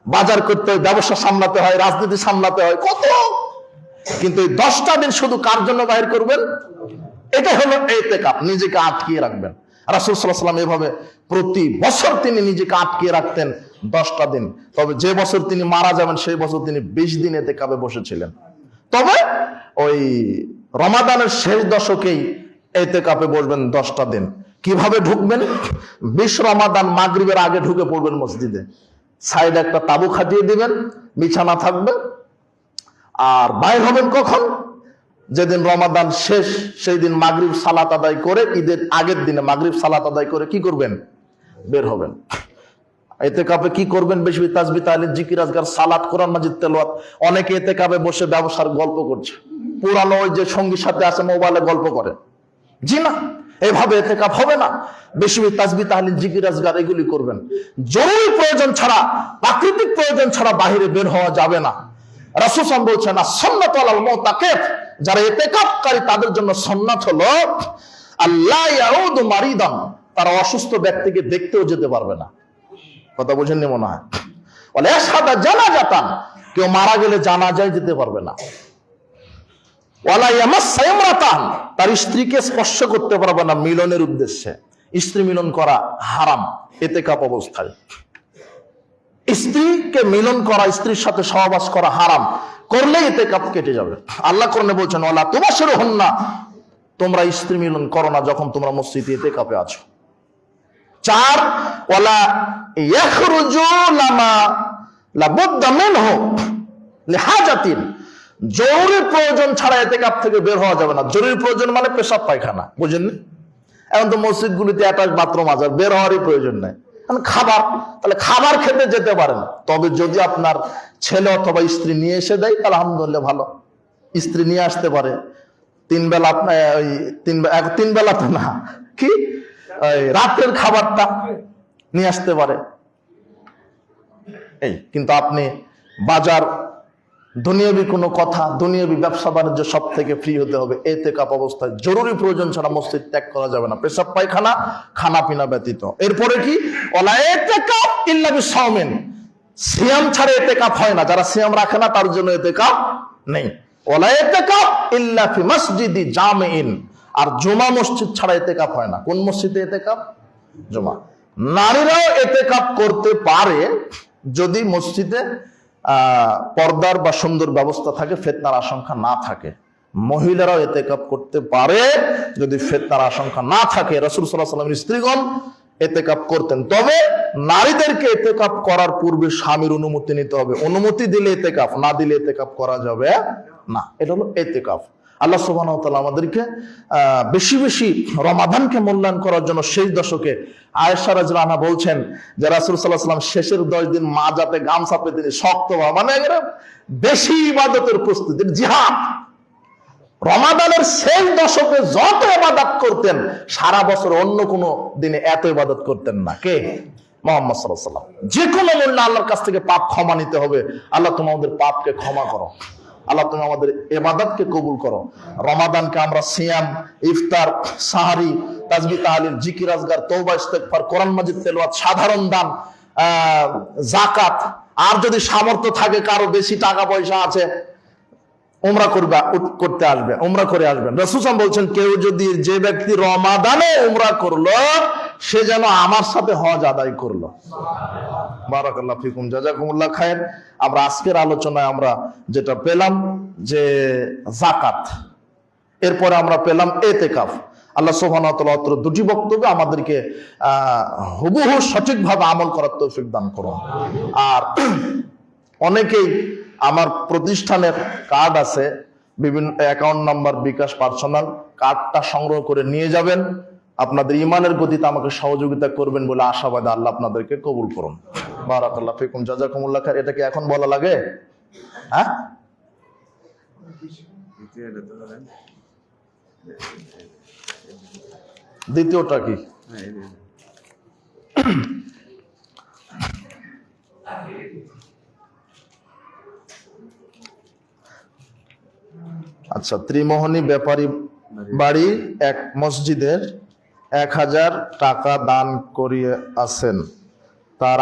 Speaker 2: বাজার করতে হয়, ব্যবসা সামলাতে হয়, রাজনীতি সামলাতে হয়, কত। কিন্তু এই 10টা দিন শুধু কার জন্য বাহির করবেন? এটা হলো ইতিকাফ, নিজেকে আটকিয়ে রাখবেন। রাসূল সাল্লাল্লাহু আলাইহি ওয়াসাল্লাম এভাবে প্রতি বছর তিনি নিজেকে আটকিয়ে রাখতেন 10টা দিন। তবে যে বছর তিনি মারা যাবেন সেই বছর তিনি 20 দিন ইতিকাফে বসেছিলেন। তবে ওই রমাদানের শেষ দশকেই ইতিকাফে বসবেন 10টা দিন। কিভাবে ঢুকবেন? 20 রমাদান মাগরিবের আগে ঢুকে পড়বেন মসজিদে, সাইডে একটা তাবু খাটিয়ে দিবেন, বিছানা থাকবে। আর বাইর হবেন কখন? যেদিন রমাদান শেষ সেই দিন মাগরিব সালাত আদায় করে, ঈদের আগের দিনে মাগরিব সালাত আদায় করে কি করবেন? বের হবেন। ইতিকাফে কি করবেন? বেশি তাসবিহ তাহলিল জিকির আজকার সালাত কোরআন মাজিদ তেলাওয়াত। অনেকে ইতিকাফে বসে ব্যবসার গল্প করছে, পুরানো ওই যে সঙ্গীর সাথে আছে মোবাইলে গল্প করে। জি না, এভাবে ইতিকাফ হবে না। বেশি তাসবিহ তাহলিল জিকির আজকার এগুলি করবেন। জরুরি প্রয়োজন ছাড়া, প্রাকৃতিক প্রয়োজন ছাড়া বাহিরে বের হওয়া যাবে না। রাসূল সাল্লাল্লাহু আলাইহি ওয়াসাল্লাম বলছেন আস-সুন্নাতু আলাল মুতাকিফ, যারা ইতিকাফকারী তাদের জন্য সুন্নাত হলো আল্লাহ ইয়াউদু মারিদান, তারা অসুস্থ ব্যক্তিকে দেখতেও যেতে পারবে না। কথা বুঝেননি মনে হয়? ওয়ালা ইয়াশহাদু জানাজাতান, কেউ মারা গেলে জানাজায় যেতে পারবে না। ওয়ালা ইয়ামাসসা ইমরাতান, তার স্ত্রীকে স্পর্শ করতে পারবে না মিলনের উদ্দেশ্যে। স্ত্রী মিলন করা হারাম ইতিকাফ অবস্থায়। স্ত্রীকে মিলন করা, স্ত্রীর সাথে সহবাস করা হারাম, করলে ইতিকাফ কেটে যাবে। আল্লাহ কোরআনে বলছেন ওয়ালা তুবাশিরুহুন্না, তোমরা স্ত্রী মিলন করো না যখন তোমরা মসজিদে ইতিকাফে আছো। 4 ওয়ালা ইয়াখরুজু লামা লাবুদ্দা মিনহু লিহাজাতিন, জরুরি প্রয়োজন ছাড়া ইতিকাফ থেকে বের হওয়া যাবে না। জরুরি প্রয়োজন মানে পেশাব পায়খানা, বুঝেননি? এখন তো মসজিদগুলিতে অ্যাটাচ বাথরুম আছে, বের হওয়ারই প্রয়োজন নেই। খাবার, তাহলে খাবার খেতে যেতে পারেন, তবে যদি আপনার ছেলে অথবা স্ত্রী নিয়ে এসে দেয় তাহলে আলহামদুলিল্লাহ ভালো। স্ত্রী নিয়ে আসতে পারে, 3 বেলা, ওই 3 বেলা তো না, কি রাতের খাবারটা নিয়ে আসতে পারে। এই কিন্তু আপনি বাজার, দুনিয়াবি কোনো কথা, দুনিয়াবি ব্যবসা বাণিজ্য সব থেকে ফ্রি হতে হবে। ইতিকাফ অবস্থায় জরুরি প্রয়োজন ছাড়া মসজিদ ত্যাগ করা যাবে না, পেশাব পায়খানা খানা পিনা ব্যতীত। এরপরে কি ওয়ালা ইতিকাফ ইল্লা বিসাওমিন, সিয়াম ছাড়া ইতিকাফ হয় না। যারা সিয়াম রাখে না তার জন্য ইতিকাফ নেই। ওয়ালা ইতিকাফ ইল্লা ফি মসজিদি জামিইন, আর জুমা মসজিদ ছাড়া ইতিকাফ হয় না। কোন মসজিদে ইতিকাফ? জুমা। নারীরাও ইতিকাফ করতে পারে যদি মসজিদে পর্দার বা সুন্দর ব্যবস্থা থাকে, ফিতনার আশঙ্কা না থাকে। মহিলারাও ইতিকাফ করতে পারে যদি ফিতনার আশঙ্কা না থাকে। রাসূল সাল্লাল্লাহু আলাইহি ওয়াসাল্লামের স্ত্রীগণ ইতিকাফ করতেন, তবে নারীদেরকে ইতিকাফ করার পূর্বে স্বামীর অনুমতি নিতে হবে। অনুমতি দিলে ইতিকাফ, না দিলে ইতিকাফ করা যাবে না। এটা হলো ইতিকাফ। আল্লাহ সুবহানাহু ওয়া তাআলা আমাদেরকে বেশি বেশি রমাদানকে মূল্যায়ন করার জন্য শেষ দশকে আয়েশা রাদিয়াল্লাহু আনহা বলছেন যে রাসূল সাল্লাল্লাহু আলাইহি ওয়াসাল্লাম শেষের 10 দিন মাজাতে গামছা পেতে তিনি শক্তভাবে, মানে বেশি ইবাদতের প্রস্তুতি, জিহাদ। রমাদানের শেষ দশকে যত ইবাদত করতেন, সারা বছর অন্য কোনো দিনে এত ইবাদত করতেন না। কে? মুহাম্মদ সাল্লাল্লাহু আলাইহি ওয়াসাল্লাম। যে কোনো মূল্যে আল্লাহর কাছ থেকে পাপ ক্ষমা নিতে হবে। আল্লাহ তুমি আমাদের পাপকে ক্ষমা করো, আল্লাহ তুমি আমাদের ইবাদতকে কবুল করো। রমাদানকে আমরা সিয়াম, ইফতার, সাহারি, তাসবিহ, তাহলিল, জিকির, আজগার, তওবা, ইস্তেগফার, কোরআন মাজিদ তেলাওয়াত, সাধারণ দান, যাকাত, আর যদি সামর্থ্য থাকে কারো বেশি টাকা পয়সা আছে, উমরা করতে আসবে, উমরা করে আসবেন। রাসূল সাল্লাল্লাহু আলাইহি ওয়াসাল্লাম বলছেন কেউ যদি, যে ব্যক্তি রমাদানে উমরা করলো সে যেন আমার সাথে হজ আদায় করলো। বারাকাল্লাহু ফিকুম, জাযাকুমুল্লাহ খায়ের। আমরা আজকের আলোচনায় আমরা যেটা পেলাম যে যাকাত, এরপরে আমরা পেলাম ইতিকাফ। আল্লাহ সুবহানাহু ওয়া তাআলা দুটি বক্তব্যে আমাদেরকে হুবহু সঠিকভাবে আমল করার তৌফিক দান করুন। আর অনেকেই আমার প্রতিষ্ঠানের কার্ড আছে, বিভিন্ন অ্যাকাউন্ট নাম্বার, বিকাশ, পার্সোনাল, কার্ডটা সংগ্রহ করে নিয়ে যাবেন। আপনাদের ইমানের গতিতে আমাকে সহযোগিতা করবেন বলে আশাবাদী। আল্লাহ আপনাদেরকে কবুল করুন। বারাকাল্লাহু ফিকুম, জাযাকুমুল্লাহ খাইর। এটা কি এখন বলা লাগে? হ্যাঁ, দ্বিতীয়টা কি? আচ্ছা, ত্রিমোহনী ব্যাপারী বাড়ি এক মসজিদের 1000 টাকা দান করিয়ে আছেন। তার